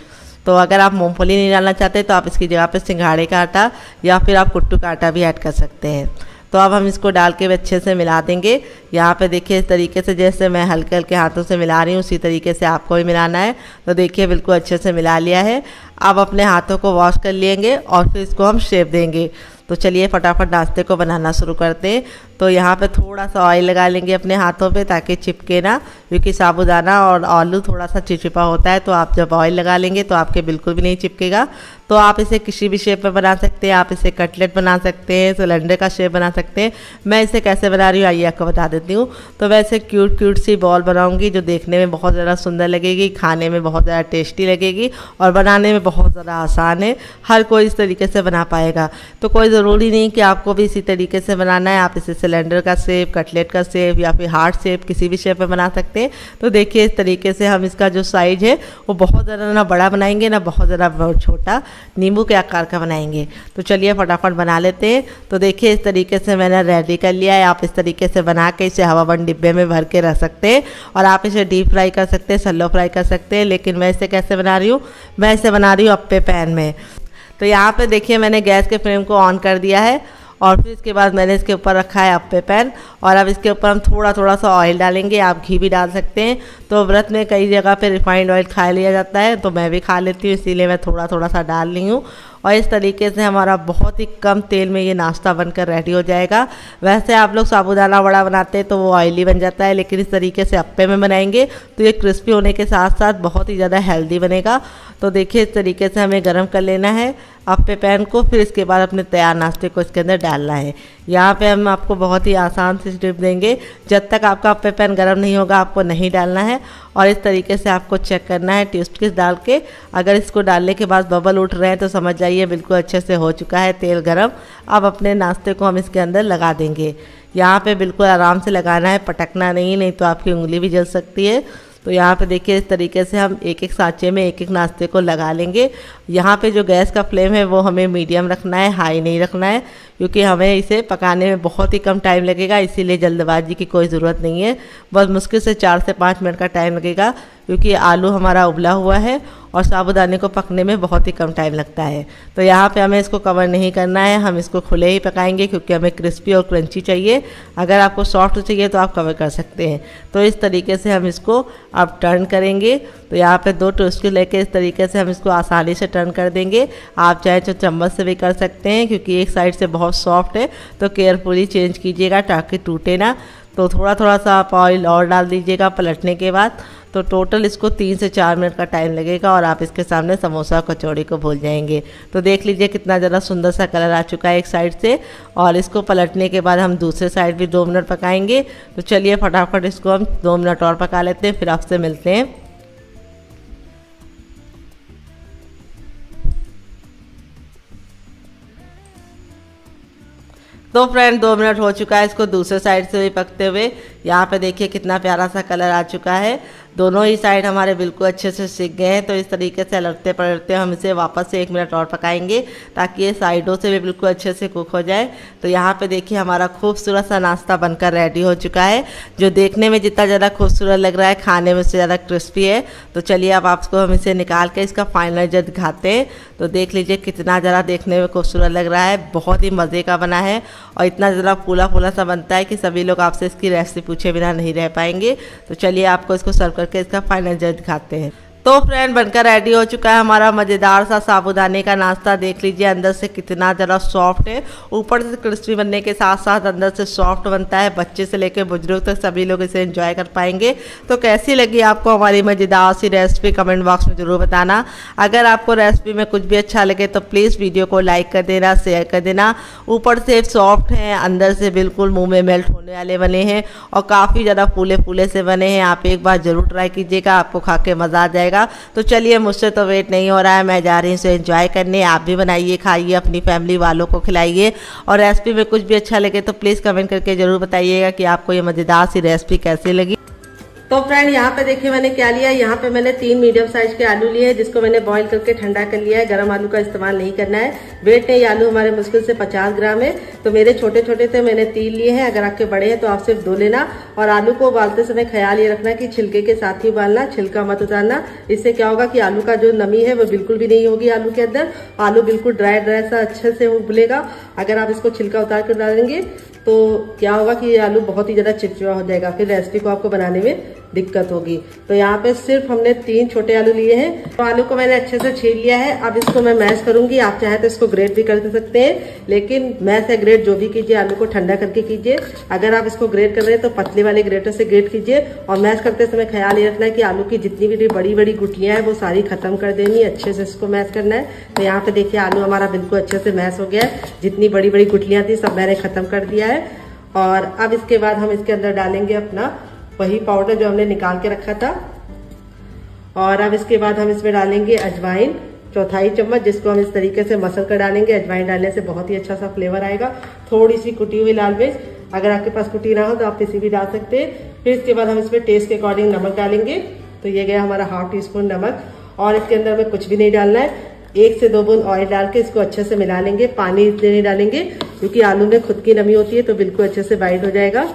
तो अगर आप मूंगफली नहीं डालना चाहते तो आप इसकी जगह पे सिंघाड़े का आटा या फिर आप कुट्टू का आटा भी ऐड कर सकते हैं। तो अब हम इसको डाल के अच्छे से मिला देंगे। यहाँ पे देखिए इस तरीके से जैसे मैं हल्के हल्के हाथों से मिला रही हूँ उसी तरीके से आपको भी मिलाना है। तो देखिए बिल्कुल अच्छे से मिला लिया है। अब अपने हाथों को वॉश कर लेंगे और फिर इसको हम शेप देंगे। तो चलिए फटाफट नाश्ते को बनाना शुरू करते हैं। तो यहाँ पे थोड़ा सा ऑयल लगा लेंगे अपने हाथों पे ताकि चिपके ना, क्योंकि साबूदाना और आलू थोड़ा सा चिपचिपा होता है। तो आप जब ऑयल लगा लेंगे तो आपके बिल्कुल भी नहीं चिपकेगा। तो आप इसे किसी भी शेप में बना सकते हैं। आप इसे कटलेट बना सकते हैं, सिलेंडर का शेप बना सकते हैं। मैं इसे कैसे बना रही हूँ आइए आपको बता देती हूँ। तो वैसे क्यूट क्यूट सी बॉल बनाऊँगी जो देखने में बहुत ज़्यादा सुंदर लगेगी, खाने में बहुत ज़्यादा टेस्टी लगेगी और बनाने में बहुत ज़्यादा आसान है। हर कोई इस तरीके से बना पाएगा। तो कोई ज़रूरी नहीं कि आपको भी इसी तरीके से बनाना है। आप इसे सिलेंडर का शेप, कटलेट का शेप या फिर हार्ट शेप किसी भी शेप में बना सकते हैं। तो देखिए इस तरीके से हम इसका जो साइज है वो बहुत ज़्यादा ना बड़ा बनाएंगे ना बहुत ज़्यादा छोटा, नींबू के आकार का बनाएंगे। तो चलिए फटाफट बना लेते हैं। तो देखिए इस तरीके से मैंने रेडी कर लिया है। आप इस तरीके से बना के इसे हवाबंद डिब्बे में भर के रख सकते हैं और आप इसे डीप फ्राई कर सकते हैं, सैलो फ्राई कर सकते हैं। लेकिन मैं इसे कैसे बना रही हूँ, मैं इसे बना रही हूँ अप्पे पैन में। तो यहाँ पे देखिए मैंने गैस के फ्लेम को ऑन कर दिया है और फिर इसके बाद मैंने इसके ऊपर रखा है अप्पे पैन और अब इसके ऊपर हम थोड़ा थोड़ा सा ऑयल डालेंगे। आप घी भी डाल सकते हैं। तो व्रत में कई जगह पे रिफाइंड ऑयल खा लिया जाता है, तो मैं भी खा लेती हूँ, इसीलिए मैं थोड़ा थोड़ा सा डाल रही हूँ। और इस तरीके से हमारा बहुत ही कम तेल में ये नाश्ता बनकर रेडी हो जाएगा। वैसे आप लोग साबूदाना वड़ा बनाते हैं तो वो ऑयली बन जाता है, लेकिन इस तरीके से अप्पे में बनाएंगे तो ये क्रिस्पी होने के साथ साथ बहुत ही ज़्यादा हेल्दी बनेगा। तो देखिए इस तरीके से हमें गर्म कर लेना है अप्पे पैन को, फिर इसके बाद अपने तैयार नाश्ते को इसके अंदर डालना है। यहाँ पे हम आपको बहुत ही आसान सी टिप देंगे, जब तक आपका अप्पे पैन गर्म नहीं होगा आपको नहीं डालना है। और इस तरीके से आपको चेक करना है टेस्ट किस डाल के, अगर इसको डालने के बाद बबल उठ रहे हैं तो समझ जाइए बिल्कुल अच्छे से हो चुका है तेल गरम। अब अपने नाश्ते को हम इसके अंदर लगा देंगे। यहाँ पे बिल्कुल आराम से लगाना है, पटकना नहीं तो आपकी उंगली भी जल सकती है। तो यहाँ पे देखिए इस तरीके से हम एक एक सांचे में एक एक नाश्ते को लगा लेंगे। यहाँ पे जो गैस का फ्लेम है वो हमें मीडियम रखना है, हाई नहीं रखना है, क्योंकि हमें इसे पकाने में बहुत ही कम टाइम लगेगा, इसीलिए जल्दबाजी की कोई ज़रूरत नहीं है। बस मुश्किल से 4 से 5 मिनट का टाइम लगेगा, क्योंकि आलू हमारा उबला हुआ है और साबूदाने को पकने में बहुत ही कम टाइम लगता है। तो यहाँ पे हमें इसको कवर नहीं करना है, हम इसको खुले ही पकाएंगे क्योंकि हमें क्रिस्पी और क्रंची चाहिए। अगर आपको सॉफ्ट चाहिए तो आप कवर कर सकते हैं। तो इस तरीके से हम इसको अब टर्न करेंगे। तो यहाँ पे 2 टोस्ट लेके इस तरीके से हम इसको आसानी से टर्न कर देंगे। आप चाहे तो चम्मच से भी कर सकते हैं, क्योंकि एक साइड से बहुत सॉफ्ट है, तो केयरफुली चेंज कीजिएगा ताकि टूटे ना। तो थोड़ा थोड़ा सा आप ऑयल और डाल दीजिएगा पलटने के बाद। तो टोटल इसको 3 से 4 मिनट का टाइम लगेगा और आप इसके सामने समोसा कचौड़ी को भूल जाएंगे। तो देख लीजिए कितना ज़्यादा सुंदर सा कलर आ चुका है एक साइड से, और इसको पलटने के बाद हम दूसरे साइड भी 2 मिनट पकाएंगे। तो चलिए फटाफट इसको हम 2 मिनट और पका लेते हैं, फिर आपसे मिलते हैं। तो फ्रेंड 2 मिनट हो चुका है इसको दूसरे साइड से भी पकते हुए। यहाँ पे देखिए कितना प्यारा सा कलर आ चुका है, दोनों ही साइड हमारे बिल्कुल अच्छे से सिक गए हैं। तो इस तरीके से लड़ते पलटते हम इसे वापस से 1 मिनट और पकाएंगे ताकि ये साइडों से भी बिल्कुल अच्छे से कुक हो जाए। तो यहाँ पे देखिए हमारा खूबसूरत सा नाश्ता बनकर रेडी हो चुका है, जो देखने में जितना ज़्यादा खूबसूरत लग रहा है खाने में उससे ज़्यादा क्रिस्पी है। तो चलिए अब आपको हम इसे निकाल के इसका फाइनल रिजल्ट दिखाते हैं। तो देख लीजिए कितना ज़्यादा देखने में खूबसूरत लग रहा है, बहुत ही मज़े का बना है और इतना ज़्यादा फूला फूला सा बनता है कि सभी लोग आपसे इसकी रेसिपी पूछे बिना नहीं रह पाएंगे। तो चलिए आपको इसको सर्व करके इसका फाइनल रिजल्ट दिखाते हैं। तो फ्रेंड बनकर रेडी हो चुका है हमारा मज़ेदार सा साबूदाने का नाश्ता। देख लीजिए अंदर से कितना ज़्यादा सॉफ्ट है, ऊपर से क्रिस्पी बनने के साथ साथ अंदर से सॉफ्ट बनता है। बच्चे से लेकर बुजुर्ग तक सभी लोग इसे एंजॉय कर पाएंगे। तो कैसी लगी आपको हमारी मज़ेदार सी रेसिपी कमेंट बॉक्स में ज़रूर बताना। अगर आपको रेसिपी में कुछ भी अच्छा लगे तो प्लीज़ वीडियो को लाइक कर देना, शेयर कर देना। ऊपर से सॉफ्ट हैं, अंदर से बिल्कुल मुँह में मेल्ट होने वाले बने हैं और काफ़ी ज़्यादा फूले फूले से बने हैं। आप एक बार ज़रूर ट्राई कीजिएगा, आपको खा के मज़ा आ जाएगा। तो चलिए मुझसे तो वेट नहीं हो रहा है, मैं जा रही हूँ इसे एंजॉय करने। आप भी बनाइए, खाइए, अपनी फैमिली वालों को खिलाइए। और रेसिपी में कुछ भी अच्छा लगे तो प्लीज़ कमेंट करके ज़रूर बताइएगा कि आपको ये मज़ेदार सी रेसिपी कैसी लगी। तो फ्रेंड यहाँ पे देखिए मैंने क्या लिया, यहाँ पे मैंने 3 मीडियम साइज के आलू लिए हैं, जिसको मैंने बॉईल करके ठंडा कर लिया है। गर्म आलू का इस्तेमाल नहीं करना है। वेट नहीं, आलू हमारे मुश्किल से 50 ग्राम है। तो मेरे छोटे छोटे थे, मैंने 3 लिए हैं। अगर आपके बड़े हैं तो आप सिर्फ 2 लेना। और आलू को उबालते समय ख्याल ये रखना कि छिलके के साथ ही उबालना, छिलका मत उतारना। इससे क्या होगा कि आलू का जो नमी है वो बिल्कुल भी नहीं होगी आलू के अंदर। आलू बिल्कुल ड्राई ड्राई सा अच्छे से उबलेगा। अगर आप इसको छिलका उतार कर डालेंगे तो क्या होगा कि ये आलू बहुत ही ज्यादा चिपचिपा हो जाएगा, फिर रेसिपी को आपको बनाने में दिक्कत होगी। तो यहाँ पे सिर्फ हमने 3 छोटे आलू लिए हैं। तो आलू को मैंने अच्छे से छील लिया है। अब इसको मैं मैश करूंगी। आप चाहे तो इसको ग्रेट भी कर सकते हैं, लेकिन मैश या ग्रेट जो भी कीजिए आलू को ठंडा करके कीजिए। अगर आप इसको ग्रेट कर रहे हैं तो पतले वाले ग्रेटर से ग्रेट कीजिए। और मैश करते समय ख्याल ये रखना है कि आलू की जितनी भी बड़ी बड़ी गुठलियां हैं वो सारी खत्म कर देनी है, अच्छे से इसको मैश करना है। तो यहाँ पे देखिए आलू हमारा बिल्कुल अच्छे से मैश हो गया है। जितनी बड़ी बड़ी गुठलियां थी सब मैंने खत्म कर दिया है। और अब इसके बाद हम इसके अंदर डालेंगे अपना वही पाउडर जो हमने निकाल के रखा था। और अब इसके बाद हम इसमें डालेंगे अजवाइन 1/4 चम्मच, जिसको हम इस तरीके से मसल कर डालेंगे। अजवाइन डालने से बहुत ही अच्छा सा फ्लेवर आएगा। थोड़ी सी कुटी हुई लाल मिर्च, अगर आपके पास कुटी ना हो तो आप किसी भी डाल सकते हैं। फिर इसके बाद हम इसमें टेस्ट के अकॉर्डिंग नमक डालेंगे। तो ये गया हमारा 1/2 टीस्पून नमक। और इसके अंदर में कुछ भी नहीं डालना है, 1 से 2 बूंद ऑयल डाल के इसको अच्छे से मिला लेंगे। पानी इसलिए नहीं डालेंगे क्योंकि आलू में खुद की नमी होती है, तो बिल्कुल अच्छे से बाइंड हो जाएगा।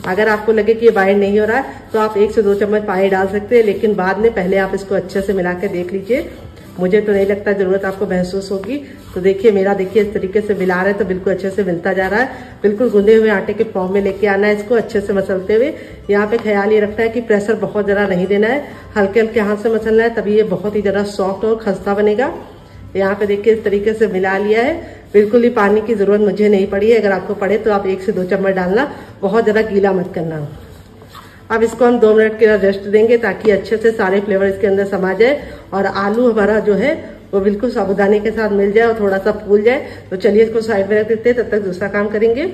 अगर आपको लगे कि ये बाइंड नहीं हो रहा है तो आप 1 से 2 चम्मच पानी डाल सकते हैं, लेकिन बाद में पहले आप इसको अच्छे से मिला के देख लीजिए। मुझे तो नहीं लगता जरूरत आपको महसूस होगी। तो देखिए मेरा देखिए इस तरीके से मिला रहे हैं तो बिल्कुल अच्छे से मिलता जा रहा है। बिल्कुल गूंदे हुए आटे के फॉर्म में लेके आना है इसको अच्छे से मसलते हुए। यहाँ पे ख्याल ये रखना है कि प्रेशर बहुत ज़्यादा नहीं देना है, हल्के हल्के हाथ से मसलना है, तभी ये बहुत ही ज़्यादा सॉफ्ट और खस्ता बनेगा। यहाँ पे देखिए इस तरीके से मिला लिया है, बिल्कुल ही पानी की जरूरत मुझे नहीं पड़ी है। अगर आपको पड़े तो आप 1 से 2 चम्मच डालना, बहुत ज़्यादा गीला मत करना। अब इसको हम 2 मिनट के लिए रेस्ट देंगे ताकि अच्छे से सारे फ्लेवर इसके अंदर समा जाए और आलू हमारा जो है वो बिल्कुल साबुदाने के साथ मिल जाए और थोड़ा सा फूल जाए। तो चलिए इसको साइड में रख देते हैं, तब तक दूसरा काम करेंगे।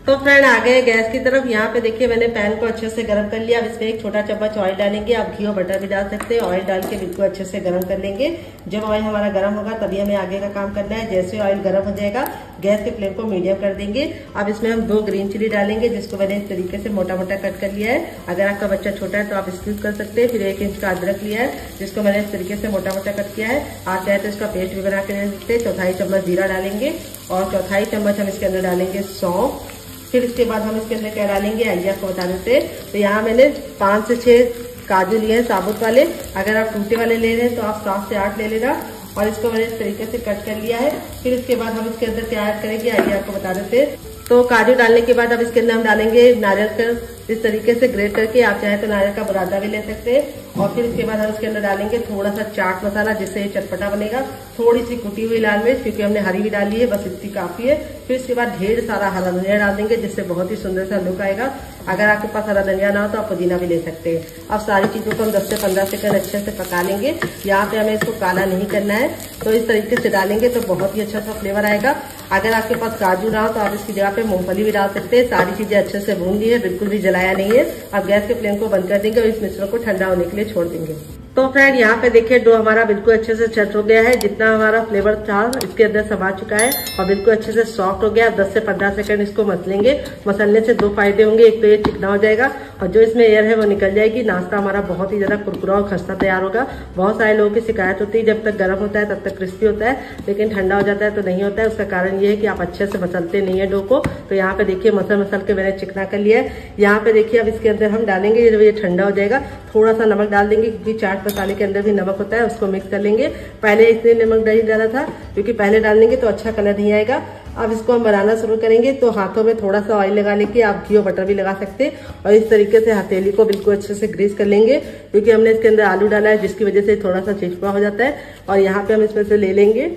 तो फ्रेंड आ गए गैस की तरफ। यहाँ पे देखिए मैंने पैन को अच्छे से गर्म कर लिया। अब इसमें 1 छोटा चम्मच ऑयल डालेंगे, आप घी और बटर भी डाल सकते हैं। ऑयल डाल के बिल्कुल अच्छे से गर्म कर लेंगे। जब ऑयल हमारा गर्म होगा तभी हमें आगे का काम करना है। जैसे ऑयल गर्म हो जाएगा गैस के फ्लेम को मीडियम कर देंगे। अब इसमें हम 2 ग्रीन चिली डालेंगे, जिसको मैंने इस तरीके से मोटा मोटा कट कर लिया है। अगर आपका बच्चा छोटा है तो आप स्किप कर सकते हैं। फिर 1 इंच का अदरक लिया है, जिसको मैंने इस तरीके से मोटा मोटा कट किया है। आप चाहे तो इसका पेस्ट भी बना के दे सकते हैं। 1/4 चम्मच जीरा डालेंगे और 1/4 चम्मच हम इसके अंदर डालेंगे सौंफ। फिर इसके बाद हम इसके अंदर क्या डालेंगे आइए आपको बता देते हैं। तो यहाँ मैंने 5 से 6 काजू लिए हैं साबुत वाले। अगर आप टूटे वाले ले रहे हैं तो आप 7 से 8 ले लेना। और इसको मैंने इस तरीके से कट कर लिया है। फिर इसके बाद हम इसके अंदर क्या ऐड करेंगे आइए आपको बता देते हैं। तो काजू डालने के बाद अब इसके अंदर हम डालेंगे नारियल का इस तरीके से ग्रेट करके, आप चाहे तो नारियल का बुरादा भी ले सकते हैं। और फिर इसके बाद हम इसके अंदर डालेंगे थोड़ा सा चाट मसाला, जिससे ये चटपटा बनेगा। थोड़ी सी कुटी हुई लाल मिर्च, क्योंकि हमने हरी भी डाली है, बस इतनी काफी है। फिर इसके बाद ढेर सारा हरा धनिया डाल देंगे, जिससे बहुत ही सुंदर सा लुक आएगा। अगर आपके पास हरा धनिया ना हो तो आप पुदीना भी ले सकते हैं। अब सारी चीजों को हम 10 से 15 सेकंड अच्छे से पका लेंगे। यहाँ पे हमें इसको काला नहीं करना है, तो इस तरीके से डालेंगे तो बहुत ही अच्छा सा फ्लेवर आएगा। अगर आपके पास काजू ना हो तो आप इसकी जगह पे मूंगफली भी डाल सकते हैं। सारी चीजें अच्छे से भून ली है, बिल्कुल भी जलाया नहीं है। अब गैस के फ्लेम को बंद कर देंगे और इस मिश्रण को ठंडा होने के लिए छोड़ देंगे। तो फ्रेंड यहाँ पे देखिए डो हमारा बिल्कुल अच्छे से सेट हो गया है। जितना हमारा फ्लेवर था इसके अंदर समा चुका है और बिल्कुल अच्छे से सॉफ्ट हो गया। 10 से 15 सेकंड इसको मसलेंगे। मसलने से 2 फायदे होंगे, एक तो ये चिकना हो जाएगा और जो इसमें एयर है वो निकल जाएगी। नाश्ता हमारा बहुत ही ज्यादा कुरकुरा और खस्ता तैयार होगा। बहुत सारे लोगों की शिकायत होती है जब तक गर्म होता है तब तक क्रिस्पी होता है, लेकिन ठंडा हो जाता है तो नहीं होता है। उसका कारण ये है कि आप अच्छे से मसलते नहीं है डो को। तो यहाँ पे देखिए मसल के मैंने चिकना कर लिया है। यहाँ पे देखिए अब इसके अंदर हम डालेंगे, जब ये ठंडा हो जाएगा थोड़ा सा नमक डाल देंगे, क्योंकि चाट मसाले के अंदर भी नमक होता है। उसको मिक्स कर लेंगे। पहले इसलिए नमक नहीं डाला था क्योंकि पहले डाल देंगे तो अच्छा कलर नहीं आएगा। अब इसको हम बनाना शुरू करेंगे। तो हाथों में थोड़ा सा ऑयल लगा लेके आप घी और बटर भी लगा सकते हैं और इस तरीके से हथेली को बिल्कुल अच्छे से ग्रीस कर लेंगे, क्योंकि हमने इसके अंदर आलू डाला है, जिसकी वजह से थोड़ा सा चिपचिपा हो जाता है। और यहाँ पे हम इसमें से ले लेंगे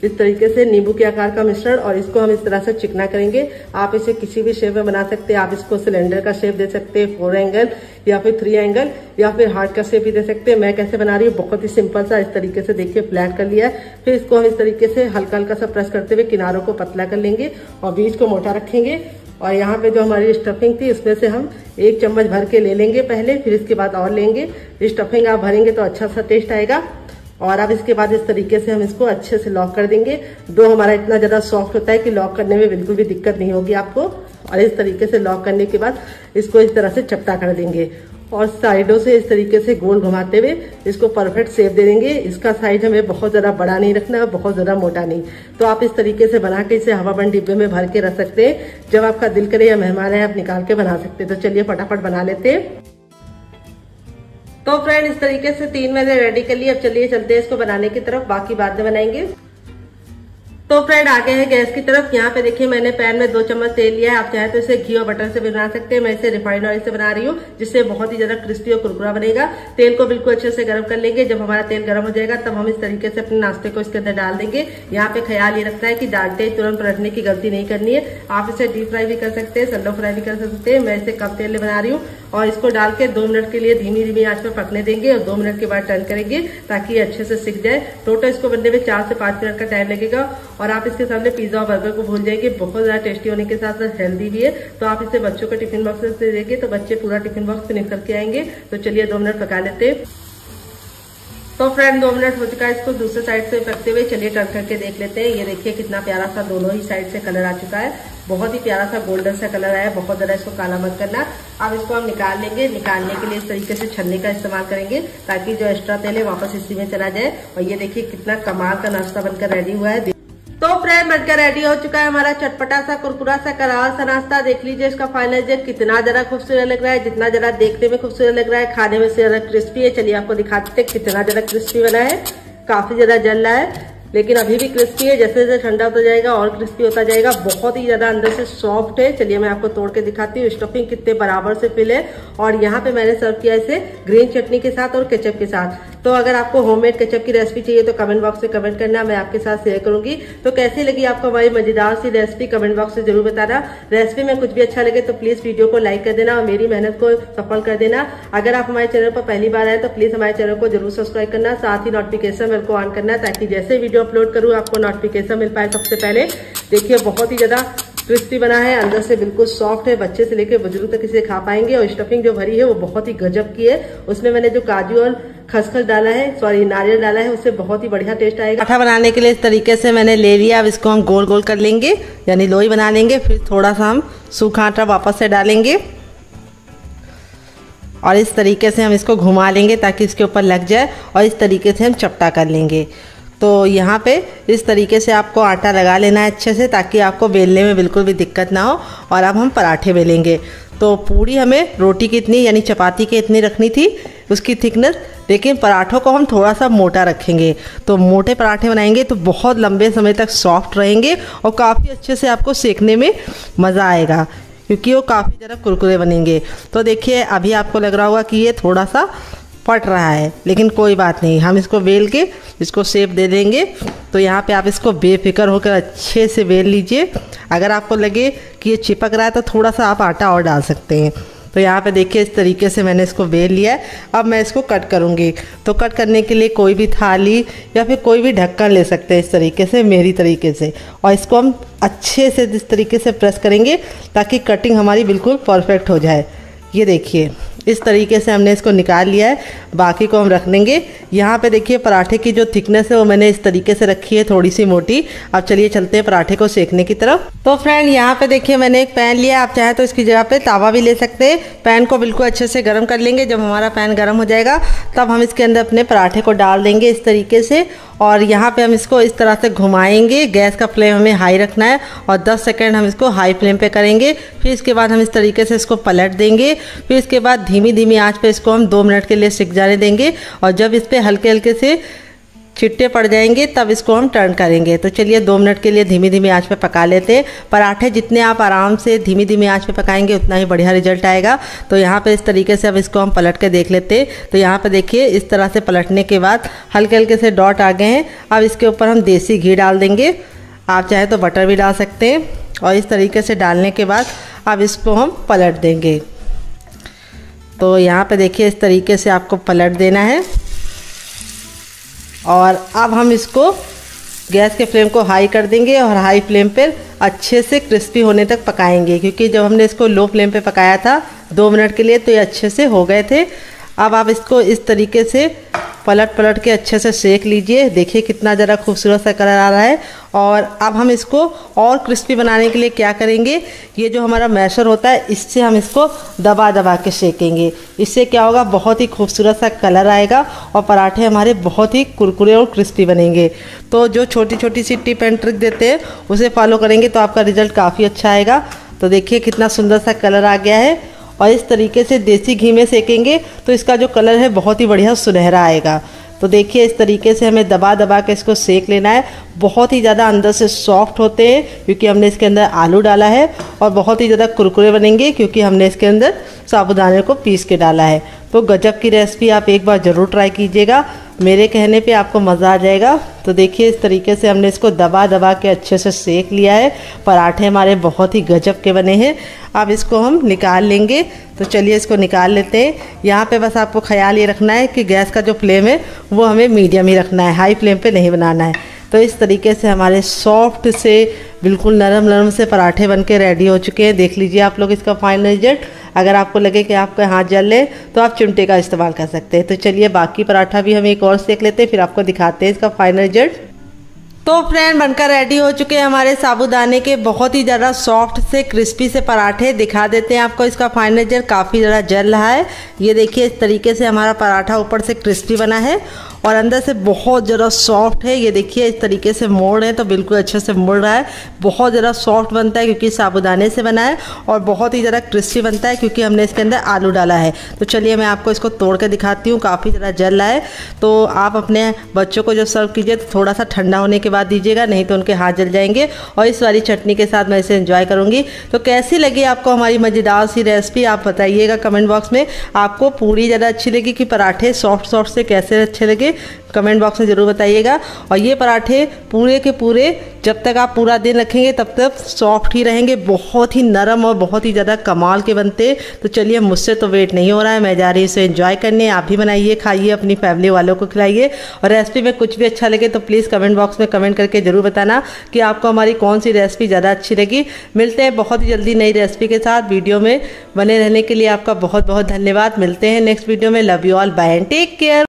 इस तरीके से नींबू के आकार का मिश्रण और इसको हम इस तरह से चिकना करेंगे। आप इसे किसी भी शेप में बना सकते हैं। आप इसको सिलेंडर का शेप दे सकते हैं, 4 एंगल या फिर 3 एंगल या फिर हार्ट का शेप भी दे सकते हैं। मैं कैसे बना रही हूँ बहुत ही सिंपल सा, इस तरीके से देखिए फ्लैट कर लिया है। फिर इसको हम इस तरीके से हल्का हल्का सा प्रेस करते हुए किनारों को पतला कर लेंगे और बीच को मोटा रखेंगे। और यहाँ पे जो हमारी स्टफिंग थी उसमें से हम 1 चम्मच भर के ले लेंगे पहले, फिर इसके बाद और लेंगे। स्टफिंग आप भरेंगे तो अच्छा सा टेस्ट आएगा। और अब इसके बाद इस तरीके से हम इसको अच्छे से लॉक कर देंगे। डो हमारा इतना ज्यादा सॉफ्ट होता है कि लॉक करने में बिल्कुल भी दिक्कत नहीं होगी आपको। और इस तरीके से लॉक करने के बाद इसको इस तरह से चपटा कर देंगे और साइडों से इस तरीके से गोल घुमाते हुए इसको परफेक्ट शेप दे देंगे। इसका साइज हमें बहुत ज्यादा बड़ा नहीं रखना है, बहुत ज्यादा मोटा नहीं। तो आप इस तरीके से बना के इसे हवाबंद डिब्बे में भर के रख सकते हैं। जब आपका दिल करे या मेहमान है आप निकाल के बना सकते हैं। तो चलिए फटाफट बना लेते हैं। तो फ्रेंड इस तरीके से 3 मैंने रेडी कर लिए। अब चलिए चलते हैं इसको बनाने की तरफ, बाकी बाद में बनाएंगे। तो फ्रेंड आ गए हैं गैस की तरफ। यहाँ पे देखिए मैंने पैन में 2 चम्मच तेल लिया है। आप चाहे तो इसे घी और बटर से भी बना सकते हैं। मैं इसे रिफाइंड ऑयल से बना रही हूँ, जिससे बहुत ही ज्यादा क्रिस्पी और कुरकुरा बनेगा। तेल को बिल्कुल अच्छे से गर्म कर लेंगे। जब हमारा तेल गर्म हो जाएगा तब हम इस तरीके से अपने नाश्ते को इसके अंदर डाल देंगे। यहाँ पे ख्याल ये रखना है कि डालते ही तुरंत पलटने की गलती नहीं करनी है। आप इसे डीप फ्राई भी कर सकते हैं, सैलो फ्राई भी कर सकते हैं। मैं इसे कम तेल में बना रही हूँ और इसको डाल के 2 मिनट के लिए धीमी धीमी आंच में पकने देंगे और 2 मिनट के बाद टर्न करेंगे ताकि ये अच्छे से सिक जाए। टोटल इसको बनने में 4 से 5 मिनट का टाइम लगेगा। और आप इसके सामने पिज्जा और बर्गर को भूल जाएंगे। बहुत ज्यादा टेस्टी होने के साथ साथ हेल्दी भी है। तो आप इसे बच्चों को टिफिन बॉक्स से देंगे तो बच्चे पूरा टिफिन बॉक्स फिनिश करके आएंगे। तो चलिए 2 मिनट पका लेते हैं। तो फ्रेंड 2 मिनट हो चुका है। इसको दूसरे साइड से पकते हुए चलिए टर्न करके देख लेते हैं। ये देखिए कितना प्यारा सा दोनों ही साइड से कलर आ चुका है। बहुत ही प्यारा सा गोल्डन सा कलर आया है। बहुत ज्यादा इसको काला मत करना। अब इसको हम निकाल लेंगे। निकालने के लिए इस तरीके से छन्नी का इस्तेमाल करेंगे ताकि जो एक्स्ट्रा तेल है वापस इसी में चला जाए। और ये देखिए कितना कमाल का नाश्ता बनकर रेडी हुआ है। तो फ्रेंड बनकर रेडी हो चुका है हमारा चटपटा सा कुरकुरा सा करारा सा नाश्ता। देख लीजिए इसका फाइनल रिजल्ट कितना जरा खूबसूरत लग रहा है, जितना जरा देखने में खूबसूरत लग रहा है, खाने में से जरा क्रिस्पी है। चलिए आपको दिखाते हैं कितना जरा क्रिस्पी बना है। काफी ज्यादा जल रहा है लेकिन अभी भी क्रिस्पी है, जैसे जैसे ठंडा होता जाएगा और क्रिस्पी होता जाएगा। बहुत ही ज्यादा अंदर से सॉफ्ट है। चलिए मैं आपको तोड़ के दिखाती हूँ स्टफिंग कितने बराबर से फिल है। और यहाँ पे मैंने सर्व किया इसे ग्रीन चटनी के साथ और केचप के साथ। तो अगर आपको होममेड केचप की रेसिपी चाहिए तो कमेंट बॉक्स में कमेंट करना, मैं आपके साथ शेयर करूंगी। तो कैसी लगी आपको हमारी मजेदार सी रेसिपी कमेंट बॉक्स में जरूर बताना। रेसिपी में कुछ भी अच्छा लगे तो प्लीज वीडियो को लाइक कर देना और मेरी मेहनत को सफल कर देना। अगर आप हमारे चैनल पर पहली बार आए तो प्लीज हमारे चैनल को जरूर सब्सक्राइब करना, साथ ही नोटिफिकेशन बेल को ऑन करना ताकि जैसे वीडियो अपलोड करूँ आपको नोटिफिकेशन मिल पाए सबसे पहले। देखिए बहुत ही ज्यादा क्रिस्पी बना है, अंदर से बिल्कुल सॉफ्ट है, बच्चे से लेकर बुजुर्ग तक इसे खा पाएंगे। और स्टफिंग जो भरी है वो बहुत ही गजब की है। उसमें मैंने जो काजू और खसखस डाला है, सॉरी नारियल डाला है, उससे बहुत ही बढ़िया टेस्ट आएगा। आटा बनाने के लिए इस तरीके से मैंने ले लिया। अब इसको हम गोल गोल कर लेंगे यानी लोई बना लेंगे। फिर थोड़ा सा हम सूखा आटा वापस से डालेंगे और इस तरीके से हम इसको घुमा लेंगे ताकि इसके ऊपर लग जाए और इस तरीके से हम चपटा कर लेंगे। तो यहाँ पे इस तरीके से आपको आटा लगा लेना है अच्छे से ताकि आपको बेलने में बिल्कुल भी दिक्कत ना हो। और अब हम पराठे बेलेंगे। तो पूरी हमें रोटी की इतनी यानी चपाती की इतनी रखनी थी उसकी थिकनेस, लेकिन पराठों को हम थोड़ा सा मोटा रखेंगे। तो मोटे पराठे बनाएंगे तो बहुत लंबे समय तक सॉफ्ट रहेंगे और काफ़ी अच्छे से आपको सेकने में मज़ा आएगा क्योंकि वो काफ़ी ज़रा कुरकुरे बनेंगे। तो देखिए अभी आपको लग रहा होगा कि ये थोड़ा सा फट रहा है, लेकिन कोई बात नहीं, हम इसको बेल के इसको शेप दे देंगे। तो यहाँ पे आप इसको बेफिक्र होकर अच्छे से बेल लीजिए। अगर आपको लगे कि ये चिपक रहा है तो थोड़ा सा आप आटा और डाल सकते हैं। तो यहाँ पे देखिए इस तरीके से मैंने इसको बेल लिया है। अब मैं इसको कट करूँगी। तो कट करने के लिए कोई भी थाली या फिर कोई भी ढक्कन ले सकते हैं इस तरीके से, मेरी तरीके से। और इसको हम अच्छे से इस तरीके से प्रेस करेंगे ताकि कटिंग हमारी बिल्कुल परफेक्ट हो जाए। ये देखिए इस तरीके से हमने इसको निकाल लिया है, बाकी को हम रख देंगे। यहाँ पे देखिए पराठे की जो थिकनेस है वो मैंने इस तरीके से रखी है, थोड़ी सी मोटी। अब चलिए चलते हैं पराठे को सेकने की तरफ। तो फ्रेंड यहाँ पे देखिए मैंने एक पैन लिया, आप चाहे तो इसकी जगह पे तावा भी ले सकते हैं। पैन को बिल्कुल अच्छे से गर्म कर लेंगे। जब हमारा पैन गर्म हो जाएगा तब हम इसके अंदर अपने पराठे को डाल देंगे इस तरीके से। और यहाँ पे हम इसको इस तरह से घुमाएंगे। गैस का फ्लेम हमें हाई रखना है और 10 सेकंड हम इसको हाई फ्लेम पे करेंगे। फिर इसके बाद हम इस तरीके से इसको पलट देंगे। फिर इसके बाद धीमी धीमी आंच पे इसको हम 2 मिनट के लिए सिक जाने देंगे। और जब इस पे हल्के हल्के से छिट्टे पड़ जाएंगे तब इसको हम टर्न करेंगे। तो चलिए 2 मिनट के लिए धीमी धीमी आंच पे पका लेते हैं। पराठे जितने आप आराम से धीमी धीमी आंच पे पकाएंगे उतना ही बढ़िया रिजल्ट आएगा। तो यहाँ पे इस तरीके से अब इसको हम पलट के देख लेते हैं। तो यहाँ पे देखिए इस तरह से पलटने के बाद हल्के हल्के से डॉट आ गए हैं। अब इसके ऊपर हम देसी घी डाल देंगे, आप चाहे तो बटर भी डाल सकते हैं। और इस तरीके से डालने के बाद अब इसको हम पलट देंगे। तो यहाँ पे देखिए इस तरीके से आपको पलट देना है। और अब हम इसको गैस के फ्लेम को हाई कर देंगे और हाई फ्लेम पर अच्छे से क्रिस्पी होने तक पकाएंगे। क्योंकि जब हमने इसको लो फ्लेम पे पकाया था 2 मिनट के लिए तो ये अच्छे से हो गए थे। अब आप इसको इस तरीके से पलट के अच्छे से सेक लीजिए। देखिए कितना ज़रा खूबसूरत सा कलर आ रहा है। और अब हम इसको और क्रिस्पी बनाने के लिए क्या करेंगे, ये जो हमारा मैशर होता है इससे हम इसको दबा दबा के सेकेंगे। इससे क्या होगा, बहुत ही खूबसूरत सा कलर आएगा और पराठे हमारे बहुत ही कुरकुरे और क्रिस्पी बनेंगे। तो जो छोटी छोटी सी टिप एंड ट्रिक देते हैं उसे फॉलो करेंगे तो आपका रिजल्ट काफ़ी अच्छा आएगा। तो देखिए कितना सुंदर सा कलर आ गया है। और इस तरीके से देसी घी में सेकेंगे तो इसका जो कलर है बहुत ही बढ़िया सुनहरा आएगा। तो देखिए इस तरीके से हमें दबा दबा के इसको सेक लेना है। बहुत ही ज़्यादा अंदर से सॉफ्ट होते हैं क्योंकि हमने इसके अंदर आलू डाला है। और बहुत ही ज़्यादा कुरकुरे बनेंगे क्योंकि हमने इसके अंदर साबूदाने को पीस के डाला है। तो गजब की रेसिपी आप एक बार ज़रूर ट्राई कीजिएगा, मेरे कहने पे आपको मज़ा आ जाएगा। तो देखिए इस तरीके से हमने इसको दबा दबा के अच्छे से सेक लिया है। पराठे हमारे बहुत ही गजब के बने हैं। अब इसको हम निकाल लेंगे। तो चलिए इसको निकाल लेते हैं। यहाँ पे बस आपको ख्याल ये रखना है कि गैस का जो फ्लेम है वो हमें मीडियम ही रखना है, हाई फ्लेम पे नहीं बनाना है। तो इस तरीके से हमारे सॉफ्ट से बिल्कुल नरम नरम से पराठे बनके रेडी हो चुके हैं। देख लीजिए आप लोग इसका फाइनल रिजल्ट। अगर आपको लगे कि आपका हाथ जल ले तो आप चिमटे का इस्तेमाल कर सकते हैं। तो चलिए बाकी पराठा भी हम एक और सेक लेते हैं, फिर आपको दिखाते हैं इसका फाइनल रिजल्ट। तो फ्रेंड बनकर रेडी हो चुके हैं हमारे साबूदाने के बहुत ही ज़्यादा सॉफ्ट से क्रिस्पी से पराठे। दिखा देते हैं आपको इसका फाइनल रिजल्ट। काफ़ी ज़्यादा जल रहा है। ये देखिए इस तरीके से हमारा पराठा ऊपर से क्रिस्पी बना है और अंदर से बहुत ज़्यादा सॉफ्ट है। ये देखिए इस तरीके से मोड़ है तो बिल्कुल अच्छे से मुड़ रहा है। बहुत ज़्यादा सॉफ्ट बनता है क्योंकि साबूदाने से बना है, और बहुत ही ज़्यादा क्रिस्पी बनता है क्योंकि हमने इसके अंदर आलू डाला है। तो चलिए मैं आपको इसको तोड़ कर दिखाती हूँ। काफ़ी ज़्यादा जल रहा है, तो आप अपने बच्चों को जब सर्व कीजिए तो थोड़ा सा ठंडा होने के बाद दीजिएगा, नहीं तो उनके हाथ जल जाएंगे। और इस वाली चटनी के साथ मैं इसे एंजॉय करूँगी। तो कैसी लगी आपको हमारी मज़ेदार सी रेसिपी, आप बताइएगा कमेंट बॉक्स में। आपको पूरी ज़्यादा अच्छी लगी कि पराठे सॉफ्ट सॉफ्ट से कैसे अच्छे लगे, कमेंट बॉक्स में ज़रूर बताइएगा। और ये पराठे पूरे के पूरे जब तक आप पूरा दिन रखेंगे तब तक सॉफ्ट ही रहेंगे, बहुत ही नरम और बहुत ही ज़्यादा कमाल के बनते। तो चलिए मुझसे तो वेट नहीं हो रहा है, मैं जा रही हूँ इसे एंजॉय करने। आप भी बनाइए, खाइए, अपनी फैमिली वालों को खिलाइए। और रेसिपी में कुछ भी अच्छा लगे तो प्लीज़ कमेंट बॉक्स में कमेंट करके ज़रूर बताना कि आपको हमारी कौन सी रेसिपी ज़्यादा अच्छी लगी। मिलते हैं बहुत ही जल्दी नई रेसिपी के साथ। वीडियो में बने रहने के लिए आपका बहुत बहुत धन्यवाद। मिलते हैं नेक्स्ट वीडियो में। Love you all, bye and take care.